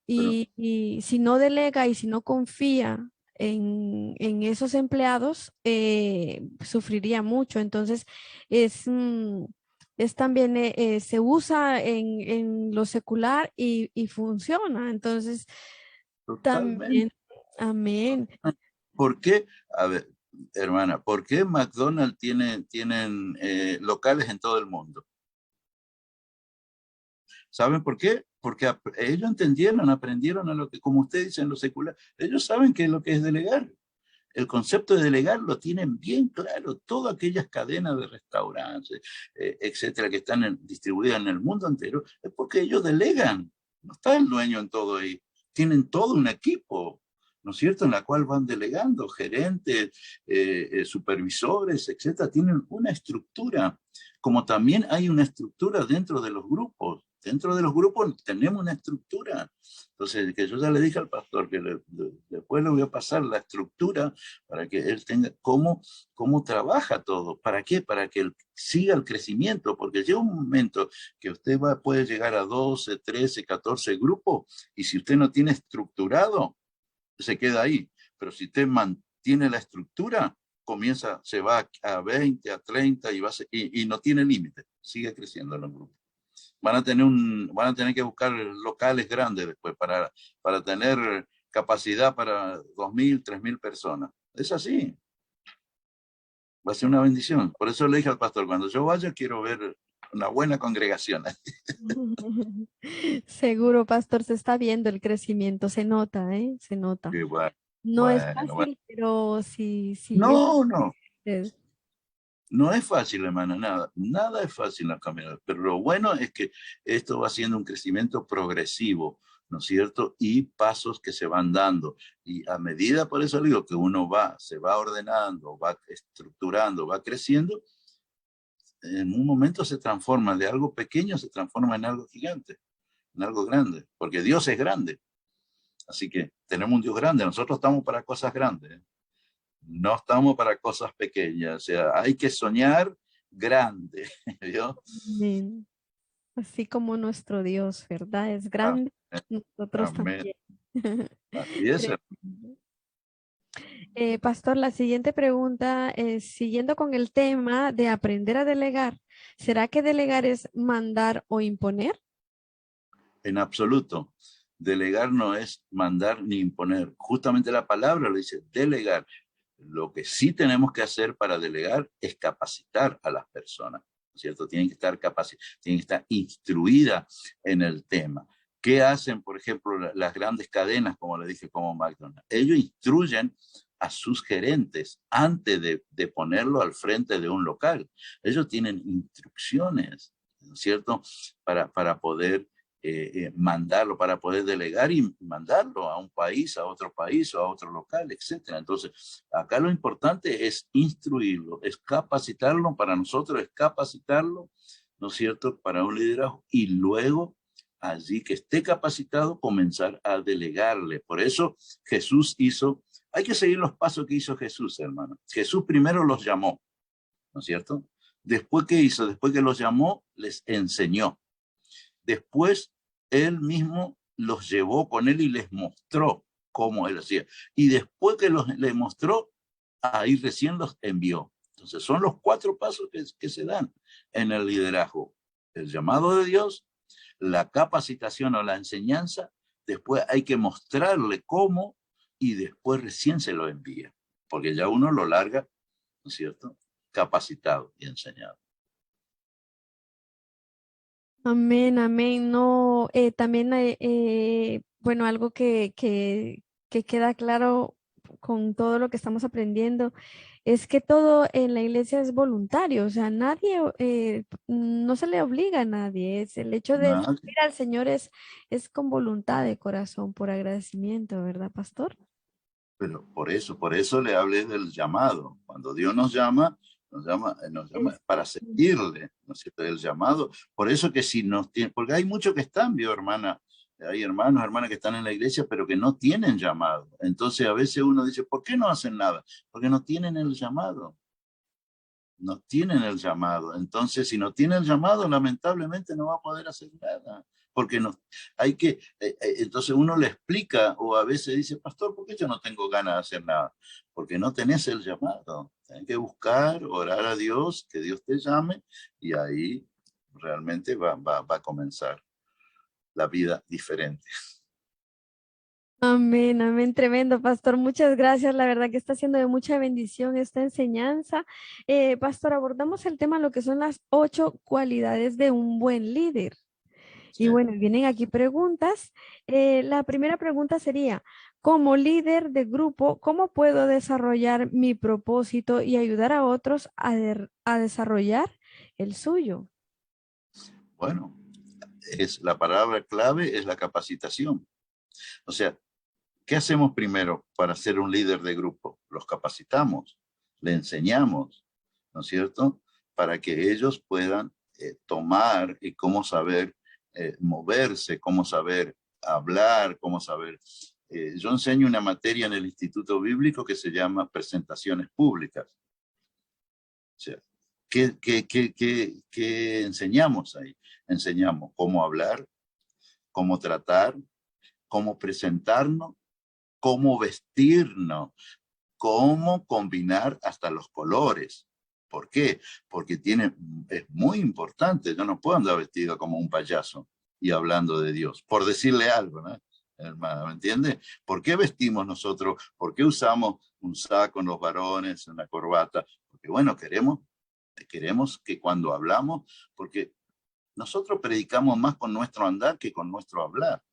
pero Y si no delega y si no confía en esos empleados, sufriría mucho. Entonces, es, mm, es también, se usa en lo secular y funciona. Entonces, totalmente. también, amén. ¿Por qué? A ver, hermana, ¿por qué McDonald's tienen locales en todo el mundo? ¿Saben por qué? Porque ellos aprendieron a lo que, como usted dice, en lo secular, ellos saben qué es lo que es delegar. El concepto de delegar lo tienen bien claro. Todas aquellas cadenas de restaurantes, etcétera, que están distribuidas en el mundo entero, es porque ellos delegan. No está el dueño en todo ahí. Tienen todo un equipo, ¿no es cierto?, en la cual van delegando gerentes, supervisores, etcétera. Tienen una estructura, como también hay una estructura dentro de los grupos. Dentro de los grupos tenemos una estructura. Entonces, que yo ya le dije al pastor que después le voy a pasar la estructura para que él tenga cómo trabaja todo. ¿Para qué? Para que él siga el crecimiento, porque llega un momento que usted puede llegar a 12, 13, 14 grupos, y si usted no tiene estructurado, se queda ahí. Pero si usted mantiene la estructura, se va a 20, a 30 y no tiene límite, sigue creciendo en el grupo. Van a tener que buscar locales grandes después para tener capacidad para 2.000, 3.000 personas. Es así. Va a ser una bendición. Por eso le dije al pastor, cuando yo vaya quiero ver una buena congregación. Seguro, pastor, se está viendo el crecimiento, se nota, ¿eh? Se nota. Qué bueno, No es bueno. fácil, pero si es No, no. usted. No es fácil, hermana, nada es fácil en la caminata, pero lo bueno es que esto va siendo un crecimiento progresivo, ¿no es cierto? Y pasos que se van dando. Y a medida, por eso digo, que uno se va ordenando, va estructurando, va creciendo, en un momento se transforma de algo pequeño, se transforma en algo gigante, en algo grande, porque Dios es grande. Así que tenemos un Dios grande, nosotros estamos para cosas grandes, ¿eh? No estamos para cosas pequeñas, o sea, hay que soñar grande, ¿vio? Amén. Así como nuestro Dios, ¿verdad? Es grande, Amén. nosotros Amén. también. Así es. Tremendo. Pastor, la siguiente pregunta es, siguiendo con el tema de aprender a delegar, ¿será que delegar es mandar o imponer? En absoluto. Delegar no es mandar ni imponer. Justamente la palabra lo dice, delegar. Lo que sí tenemos que hacer para delegar es capacitar a las personas, ¿no es cierto? Tienen que estar tienen que estar instruidas en el tema. ¿Qué hacen, por ejemplo, las grandes cadenas, como le dije, como McDonald's? Ellos instruyen a sus gerentes antes de ponerlo al frente de un local. Ellos tienen instrucciones, ¿no es cierto?, para poder mandarlo, para poder delegar y mandarlo a un país, a otro país o a otro local, etcétera. Entonces, acá lo importante es instruirlo, es capacitarlo, para nosotros es capacitarlo, ¿no es cierto?, para un liderazgo, y luego, allí que esté capacitado, comenzar a delegarle. Por eso Jesús hizo, hay que seguir los pasos que hizo Jesús, hermano. Jesús primero los llamó, ¿no es cierto? Después, ¿qué hizo? Después que los llamó, les enseñó. Después, él mismo los llevó con él y les mostró cómo él hacía. Y después que les mostró, ahí recién los envió. Entonces, son los 4 pasos que se dan en el liderazgo. El llamado de Dios, la capacitación o la enseñanza, después hay que mostrarle cómo y después recién se lo envía. Porque ya uno lo larga, ¿no es cierto?, capacitado y enseñado. Amén, amén. No, también, bueno, algo que queda claro con todo lo que estamos aprendiendo es que todo en la iglesia es voluntario, o sea, nadie, no se le obliga a nadie, es el hecho de Nada. servir al Señor es con voluntad de corazón, por agradecimiento, ¿verdad, pastor? Pero por eso le hablé del llamado. Cuando Dios nos llama Es- para seguirle, ¿no es cierto? El llamado. Por eso que si nos tiene, porque hay muchos que están, vio, hermana, hay hermanos, hermanas que están en la iglesia, pero que no tienen llamado. Entonces a veces uno dice, ¿por qué no hacen nada? Porque no tienen el llamado. No tienen el llamado. Entonces, si no tienen el llamado, lamentablemente no va a poder hacer nada. Porque no, hay que, entonces uno le explica o a veces dice, pastor, ¿por qué yo no tengo ganas de hacer nada? Porque no tenés el llamado. Tienes que buscar, orar a Dios, que Dios te llame y ahí realmente va a comenzar la vida diferente. Amén, amén, tremendo, pastor. Muchas gracias. La verdad que está siendo de mucha bendición esta enseñanza. Pastor, abordamos el tema, lo que son las 8 cualidades de un buen líder. Y Sí. bueno, vienen aquí preguntas. La primera pregunta sería, como líder de grupo, ¿cómo puedo desarrollar mi propósito y ayudar a otros a desarrollar el suyo? Bueno, la palabra clave es la capacitación. O sea, ¿qué hacemos primero para ser un líder de grupo? Los capacitamos, le enseñamos, ¿no es cierto?, para que ellos puedan tomar y cómo saber moverse, cómo saber hablar, cómo saber. Yo enseño una materia en el Instituto Bíblico que se llama presentaciones públicas. O sea, ¿qué enseñamos ahí? Enseñamos cómo hablar, cómo tratar, cómo presentarnos, cómo vestirnos, cómo combinar hasta los colores. ¿Por qué? Porque es muy importante. Yo no puedo andar vestido como un payaso y hablando de Dios, por decirle algo, ¿no? Hermana, ¿me entiende? ¿Por qué vestimos nosotros? ¿Por qué usamos un saco en los varones, una corbata? Porque bueno, queremos que cuando hablamos, porque nosotros predicamos más con nuestro andar que con nuestro hablar.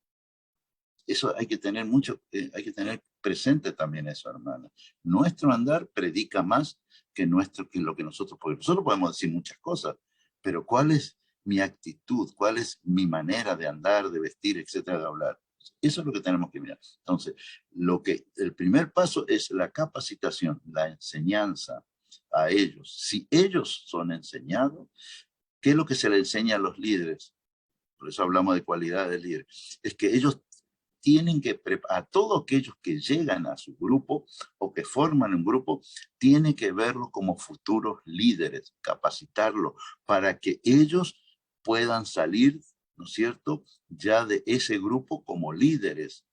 Eso hay que tener presente también eso, hermana. Nuestro andar predica más que lo que nosotros podemos. Nosotros podemos decir muchas cosas, pero ¿cuál es mi actitud? ¿Cuál es mi manera de andar, de vestir, etcétera, de hablar? Eso es lo que tenemos que mirar. Entonces, el primer paso es la capacitación, la enseñanza a ellos. Si ellos son enseñados, ¿qué es lo que se le enseña a los líderes? Por eso hablamos de cualidad de líder. Es que ellos tienen que preparar, a todos aquellos que llegan a su grupo o que forman un grupo, tienen que verlos como futuros líderes, capacitarlos para que ellos puedan salir, ¿no es cierto?, ya de ese grupo como líderes.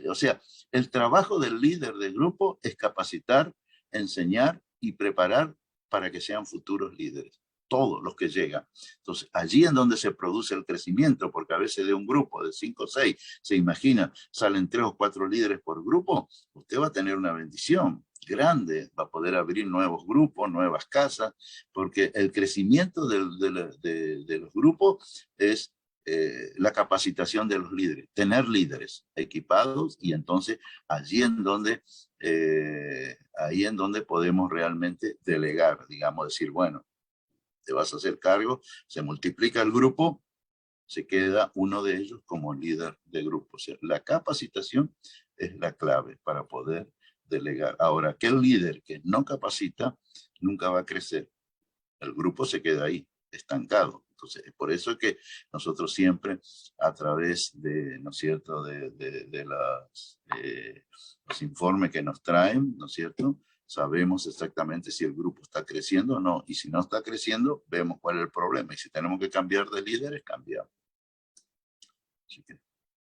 O sea, el trabajo del líder del grupo es capacitar, enseñar y preparar para que sean futuros líderes, todos los que llegan. Entonces, allí es donde se produce el crecimiento, porque a veces de un grupo de 5 o 6, se imagina, salen 3 o 4 líderes por grupo, usted va a tener una bendición. grande, va a poder abrir nuevos grupos, nuevas casas, porque el crecimiento de los grupos es la capacitación de los líderes, tener líderes equipados, y entonces ahí en donde podemos realmente delegar, digamos, decir, bueno, te vas a hacer cargo, se multiplica el grupo, se queda uno de ellos como líder de grupo. O sea, la capacitación es la clave para poder delegar. Ahora, aquel líder que no capacita nunca va a crecer. El grupo se queda ahí, estancado. Entonces, es por eso que nosotros siempre, a través de, ¿no es cierto?, los informes que nos traen, ¿no es cierto?, sabemos exactamente si el grupo está creciendo o no. Y si no está creciendo, vemos cuál es el problema. Y si tenemos que cambiar de líderes, cambiamos. Así que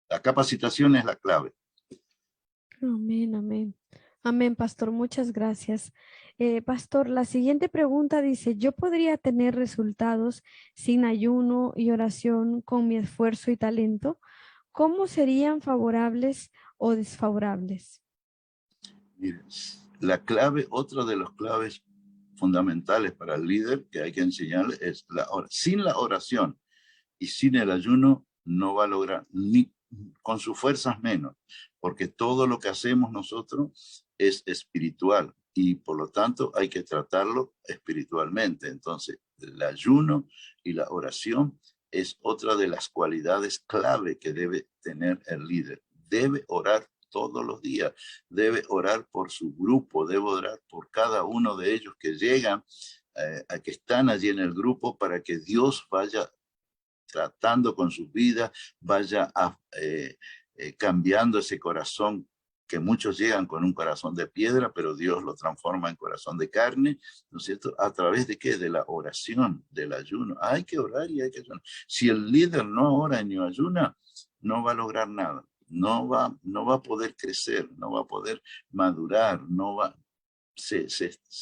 la capacitación es la clave. Amén, amén. Amén, pastor, muchas gracias. Pastor, la siguiente pregunta dice, ¿yo podría tener resultados sin ayuno y oración con mi esfuerzo y talento? ¿Cómo serían favorables o desfavorables? Miren, la clave, otra de las claves fundamentales para el líder que hay que enseñarle es sin la oración y sin el ayuno no va a lograr, ni con sus fuerzas menos, porque todo lo que hacemos nosotros es espiritual y por lo tanto hay que tratarlo espiritualmente. Entonces, el ayuno y la oración es otra de las cualidades clave que debe tener el líder. Debe orar todos los días, debe orar por su grupo, debe orar por cada uno de ellos que llegan, a que están allí en el grupo, para que Dios vaya tratando con sus vidas, vaya cambiando ese corazón, que muchos llegan con un corazón de piedra, pero Dios lo transforma en corazón de carne, ¿no es cierto? ¿A través de qué? De la oración, del ayuno. Hay que orar y hay que ayunar. Si el líder no ora ni ayuna, no va a lograr nada. No va a poder crecer, no va a poder madurar, se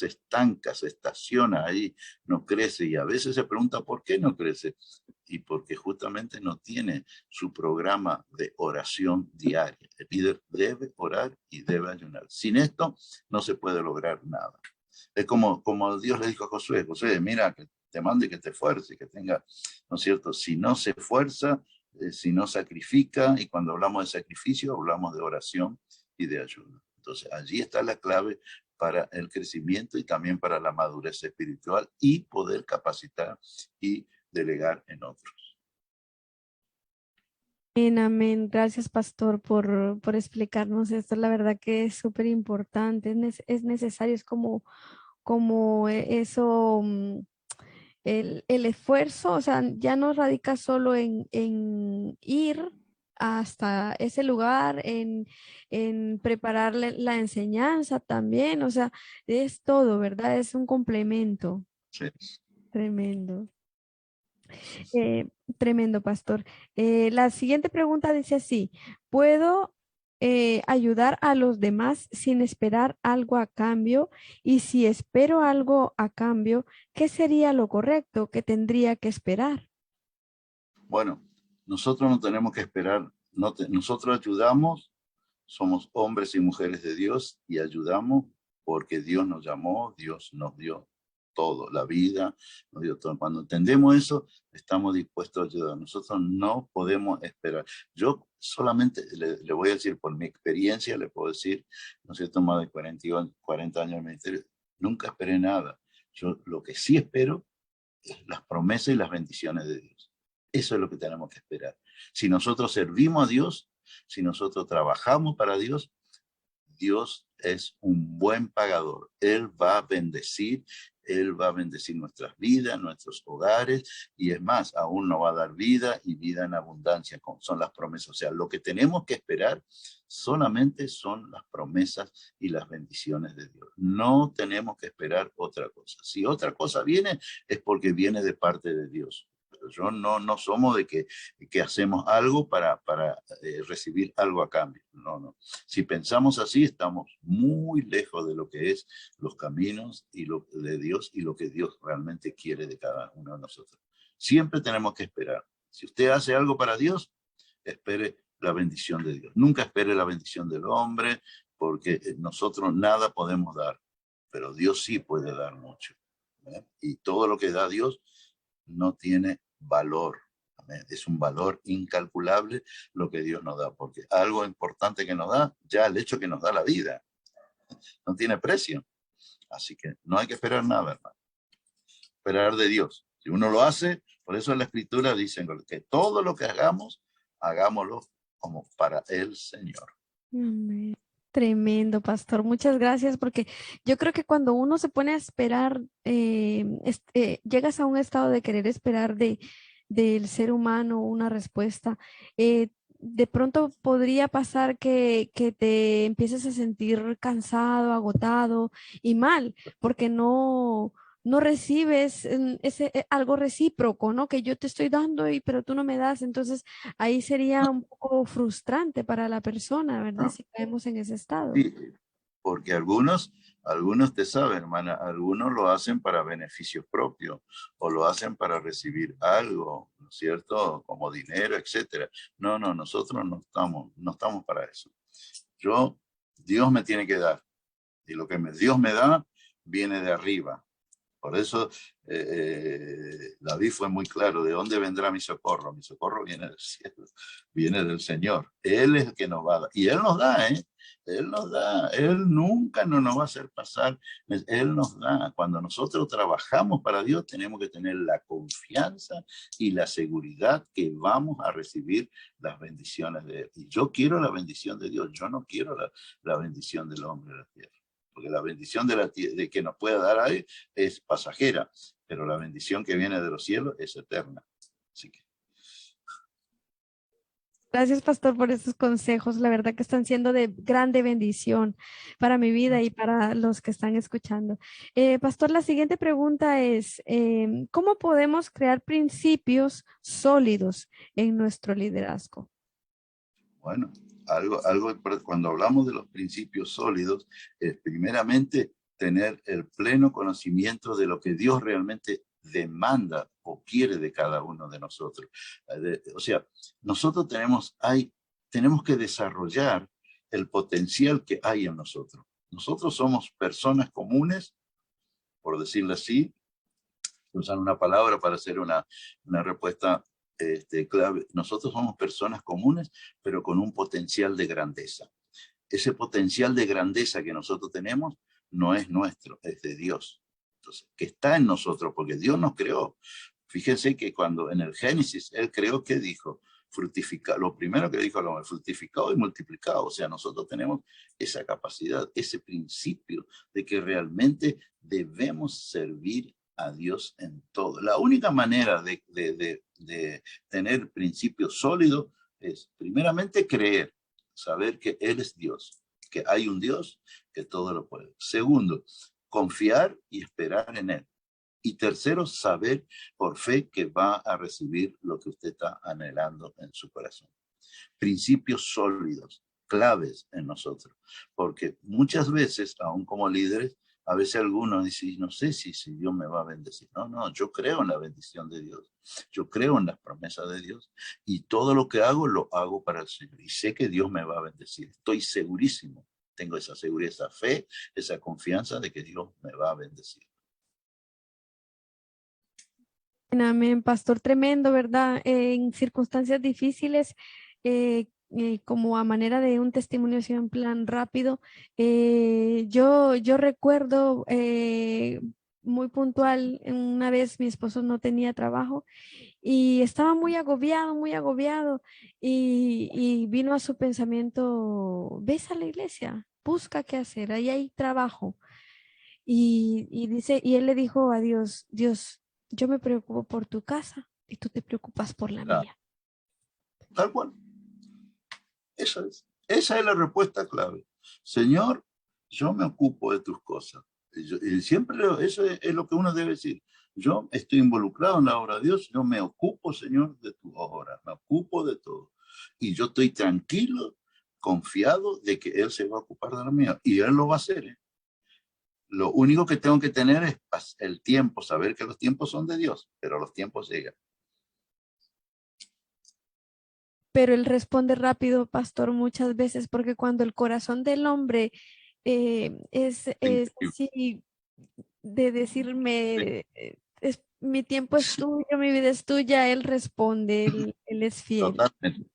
estanca, se estaciona ahí, no crece, y a veces se pregunta por qué no crece, y porque justamente no tiene su programa de oración diaria. El líder debe orar y debe ayunar. Sin esto no se puede lograr nada. Es como Dios le dijo a Josué, Josué, mira, que te mande, que te esfuerce, que tenga, ¿no es cierto? Si no se esfuerza, si no sacrifica, y cuando hablamos de sacrificio, hablamos de oración y de ayuno. Entonces, allí está la clave para el crecimiento y también para la madurez espiritual y poder capacitar y delegar en otros. Amén, amén. Gracias, pastor, por explicarnos esto. La verdad que es súper importante, es necesario, es como eso, el esfuerzo, o sea, ya no radica solo en ir hasta ese lugar, en prepararle la enseñanza también, o sea, es todo, ¿verdad? Es un complemento. Sí. Tremendo. Eh, Tremendo, pastor. La siguiente pregunta dice así, ¿puedo ayudar a los demás sin esperar algo a cambio? Y si espero algo a cambio, ¿qué sería lo correcto que tendría que esperar? Bueno, nosotros no tenemos que esperar, nosotros ayudamos, somos hombres y mujeres de Dios y ayudamos porque Dios nos llamó, Dios nos dio todo, la vida, nos dio todo. Cuando entendemos eso, estamos dispuestos a ayudar. Nosotros no podemos esperar. Yo solamente le voy a decir, por mi experiencia, le puedo decir, ¿no es cierto?, más de 40 años de ministerio, nunca esperé nada. Yo lo que sí espero es las promesas y las bendiciones de Dios. Eso es lo que tenemos que esperar. Si nosotros servimos a Dios, si nosotros trabajamos para Dios, Dios es un buen pagador. Él va a bendecir nuestras vidas, nuestros hogares, y es más, aún nos va a dar vida y vida en abundancia, son las promesas. O sea, lo que tenemos que esperar solamente son las promesas y las bendiciones de Dios. No tenemos que esperar otra cosa. Si otra cosa viene, es porque viene de parte de Dios. Pero yo no somos de que hacemos algo para recibir algo a cambio. No. Si pensamos así, estamos muy lejos de lo que es los caminos y lo de Dios y lo que Dios realmente quiere de cada uno de nosotros. Siempre tenemos que esperar. Si usted hace algo para Dios, espere la bendición de Dios. Nunca espere la bendición del hombre, porque nosotros nada podemos dar, pero Dios sí puede dar mucho. Y todo lo que da Dios no tiene valor. Es un valor incalculable lo que Dios nos da, porque algo importante que nos da, ya el hecho que nos da la vida, no tiene precio. Así que no hay que esperar nada, hermano. Esperar de Dios. Si uno lo hace, por eso en la Escritura dicen que todo lo que hagamos, hagámoslo como para el Señor. Amén. Tremendo, pastor. Muchas gracias, porque yo creo que cuando uno se pone a esperar, llegas a un estado de querer esperar del ser humano una respuesta. De pronto podría pasar que te empieces a sentir cansado, agotado y mal, porque no recibes algo recíproco, ¿no? Que yo te estoy dando pero tú no me das. Entonces ahí sería un poco frustrante para la persona, ¿verdad? ¿No? Si caemos en ese estado. Sí, porque algunos te saben, hermana, algunos lo hacen para beneficios propios o lo hacen para recibir algo, ¿no es cierto? Como dinero, etcétera. No, no, nosotros no estamos para eso. Dios me tiene que dar y lo que Dios me da viene de arriba. Por eso David fue muy claro, ¿de dónde vendrá mi socorro? Mi socorro viene del cielo, viene del Señor. Él es el que nos va a dar. Y Él nos da, ¿eh? Él nos da. Él nunca nos va a hacer pasar. Él nos da. Cuando nosotros trabajamos para Dios, tenemos que tener la confianza y la seguridad que vamos a recibir las bendiciones de Él. Y yo quiero la bendición de Dios. Yo no quiero la bendición del hombre de la tierra. Porque la bendición de que nos pueda dar ahí es pasajera, pero la bendición que viene de los cielos es eterna. Así que. Gracias, pastor, por estos consejos. La verdad que están siendo de grande bendición para mi vida y para los que están escuchando. Pastor, la siguiente pregunta es, ¿cómo podemos crear principios sólidos en nuestro liderazgo? Bueno, cuando hablamos de los principios sólidos, es primeramente tener el pleno conocimiento de lo que Dios realmente demanda o quiere de cada uno de nosotros. O sea, nosotros tenemos que desarrollar el potencial que hay en nosotros. Nosotros somos personas comunes, por decirlo así, usan una palabra para hacer una respuesta clave. Nosotros somos personas comunes, pero con un potencial de grandeza. Ese potencial de grandeza que nosotros tenemos no es nuestro, es de Dios. Entonces, que está en nosotros, porque Dios nos creó. Fíjense que cuando en el Génesis Él creó, ¿qué dijo? Fructificado. Lo primero que dijo el hombre, fructificado y multiplicado. O sea, nosotros tenemos esa capacidad, ese principio de que realmente debemos servir a Dios en todo. La única manera de tener principios sólidos es primeramente creer, saber que Él es Dios, que hay un Dios que todo lo puede. Segundo, confiar y esperar en Él. Y tercero, saber por fe que va a recibir lo que usted está anhelando en su corazón. Principios sólidos, claves en nosotros. Porque muchas veces, aún como líderes, a veces algunos dicen, no sé si Dios me va a bendecir. No, no, yo creo en la bendición de Dios. Yo creo en las promesas de Dios. Y todo lo que hago, lo hago para el Señor. Y sé que Dios me va a bendecir. Estoy segurísimo. Tengo esa seguridad, esa fe, esa confianza de que Dios me va a bendecir. Amén, pastor, tremendo, ¿verdad? En circunstancias difíciles, como a manera de un testimonio así en plan rápido, yo recuerdo muy puntual, una vez mi esposo no tenía trabajo y estaba muy agobiado y vino a su pensamiento, ves a la iglesia, busca qué hacer, ahí hay trabajo. Y él le dijo a Dios, Dios, yo me preocupo por tu casa y tú te preocupas por la Claro, mía. tal cual. Esa es la respuesta clave. Señor, yo me ocupo de tus cosas. Y siempre eso es lo que uno debe decir. Yo estoy involucrado en la obra de Dios. Yo me ocupo, Señor, de tu obra. Me ocupo de todo. Y yo estoy tranquilo, confiado de que Él se va a ocupar de la mía. Y Él lo va a hacer, ¿eh? Lo único que tengo que tener es el tiempo, saber que los tiempos son de Dios, pero los tiempos llegan. pero él responde rápido, pastor, muchas veces, porque cuando el corazón del hombre es Increíble. así de Sí, decirme, mi tiempo es tuyo, mi vida es tuya, él responde, él es fiel. totalmente,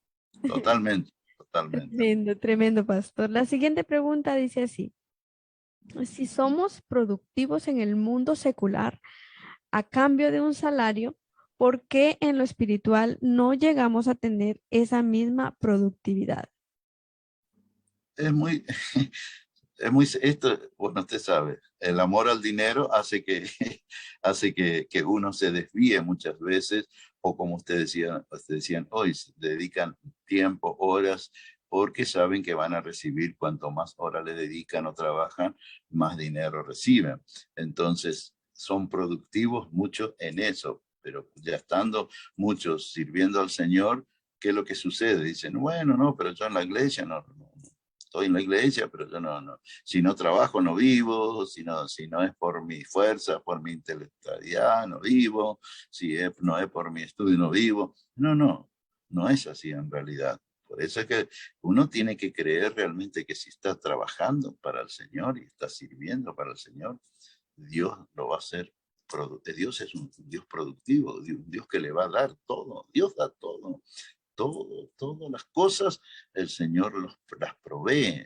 totalmente, totalmente. Tremendo, tremendo, pastor. La siguiente pregunta dice así, si somos productivos en el mundo secular a cambio de un salario, ¿por qué en lo espiritual no llegamos a tener esa misma productividad? Es muy, esto, bueno, usted sabe, el amor al dinero hace que, hace que uno se desvíe muchas veces, o como usted decían hoy, se dedican tiempo, horas, porque saben que van a recibir, cuanto más horas le dedican o trabajan, más dinero reciben. Entonces, son productivos muchos en eso, pero ya estando muchos sirviendo al Señor, ¿qué es lo que sucede? Dicen, bueno, no, pero yo en la iglesia no estoy en la iglesia, pero yo si no trabajo no vivo, si no es por mi fuerza, por mi intelectualidad, no vivo, no es por mi estudio, no vivo. No es así en realidad. Por eso es que uno tiene que creer realmente que si está trabajando para el Señor y está sirviendo para el Señor, Dios lo va a hacer. Dios es un Dios productivo, un Dios que le va a dar todo. Dios da todo, todas las cosas, el Señor las provee.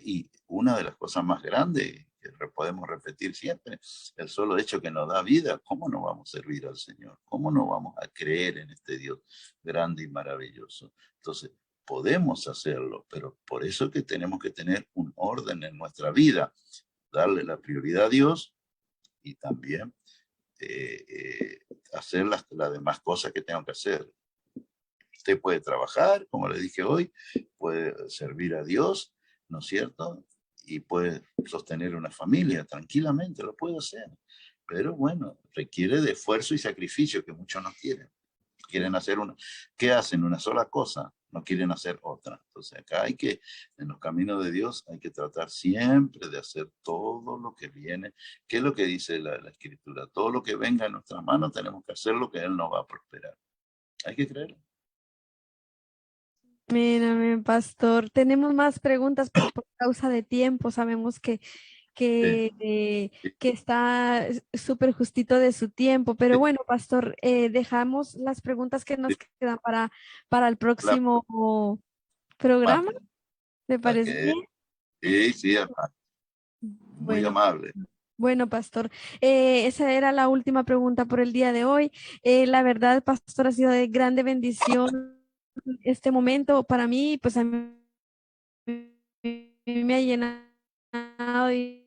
Y una de las cosas más grandes que podemos repetir siempre, el solo hecho que nos da vida, ¿cómo no vamos a servir al Señor? ¿Cómo no vamos a creer en este Dios grande y maravilloso? Entonces, podemos hacerlo, pero por eso que tenemos que tener un orden en nuestra vida, darle la prioridad a Dios y también hacer las demás cosas que tengo que hacer. Usted puede trabajar, como le dije hoy, puede servir a Dios, ¿no es cierto? Y puede sostener una familia tranquilamente, lo puede hacer. Pero bueno, requiere de esfuerzo y sacrificio que muchos no quieren. Quieren hacer una, ¿qué hacen? Una sola cosa, no quieren hacer otra. Entonces acá en los caminos de Dios, hay que tratar siempre de hacer todo lo que viene. ¿Qué es lo que dice la Escritura? Todo lo que venga en nuestras manos tenemos que hacer lo que Él nos va a prosperar. Hay que creer. Mírame, pastor. Tenemos más preguntas, pero por causa de tiempo sabemos Sí, que está súper justito de su tiempo. Pero sí, bueno, pastor, dejamos las preguntas que nos sí. quedan para el La próximo programa. parte. ¿Le parece Ok. bien? Sí, sí, hermano. Muy Bueno, amable. bueno, pastor. Esa era la última pregunta por el día de hoy. La verdad, pastor, ha sido de grande bendición este momento para mí, pues a mí me ha llenado y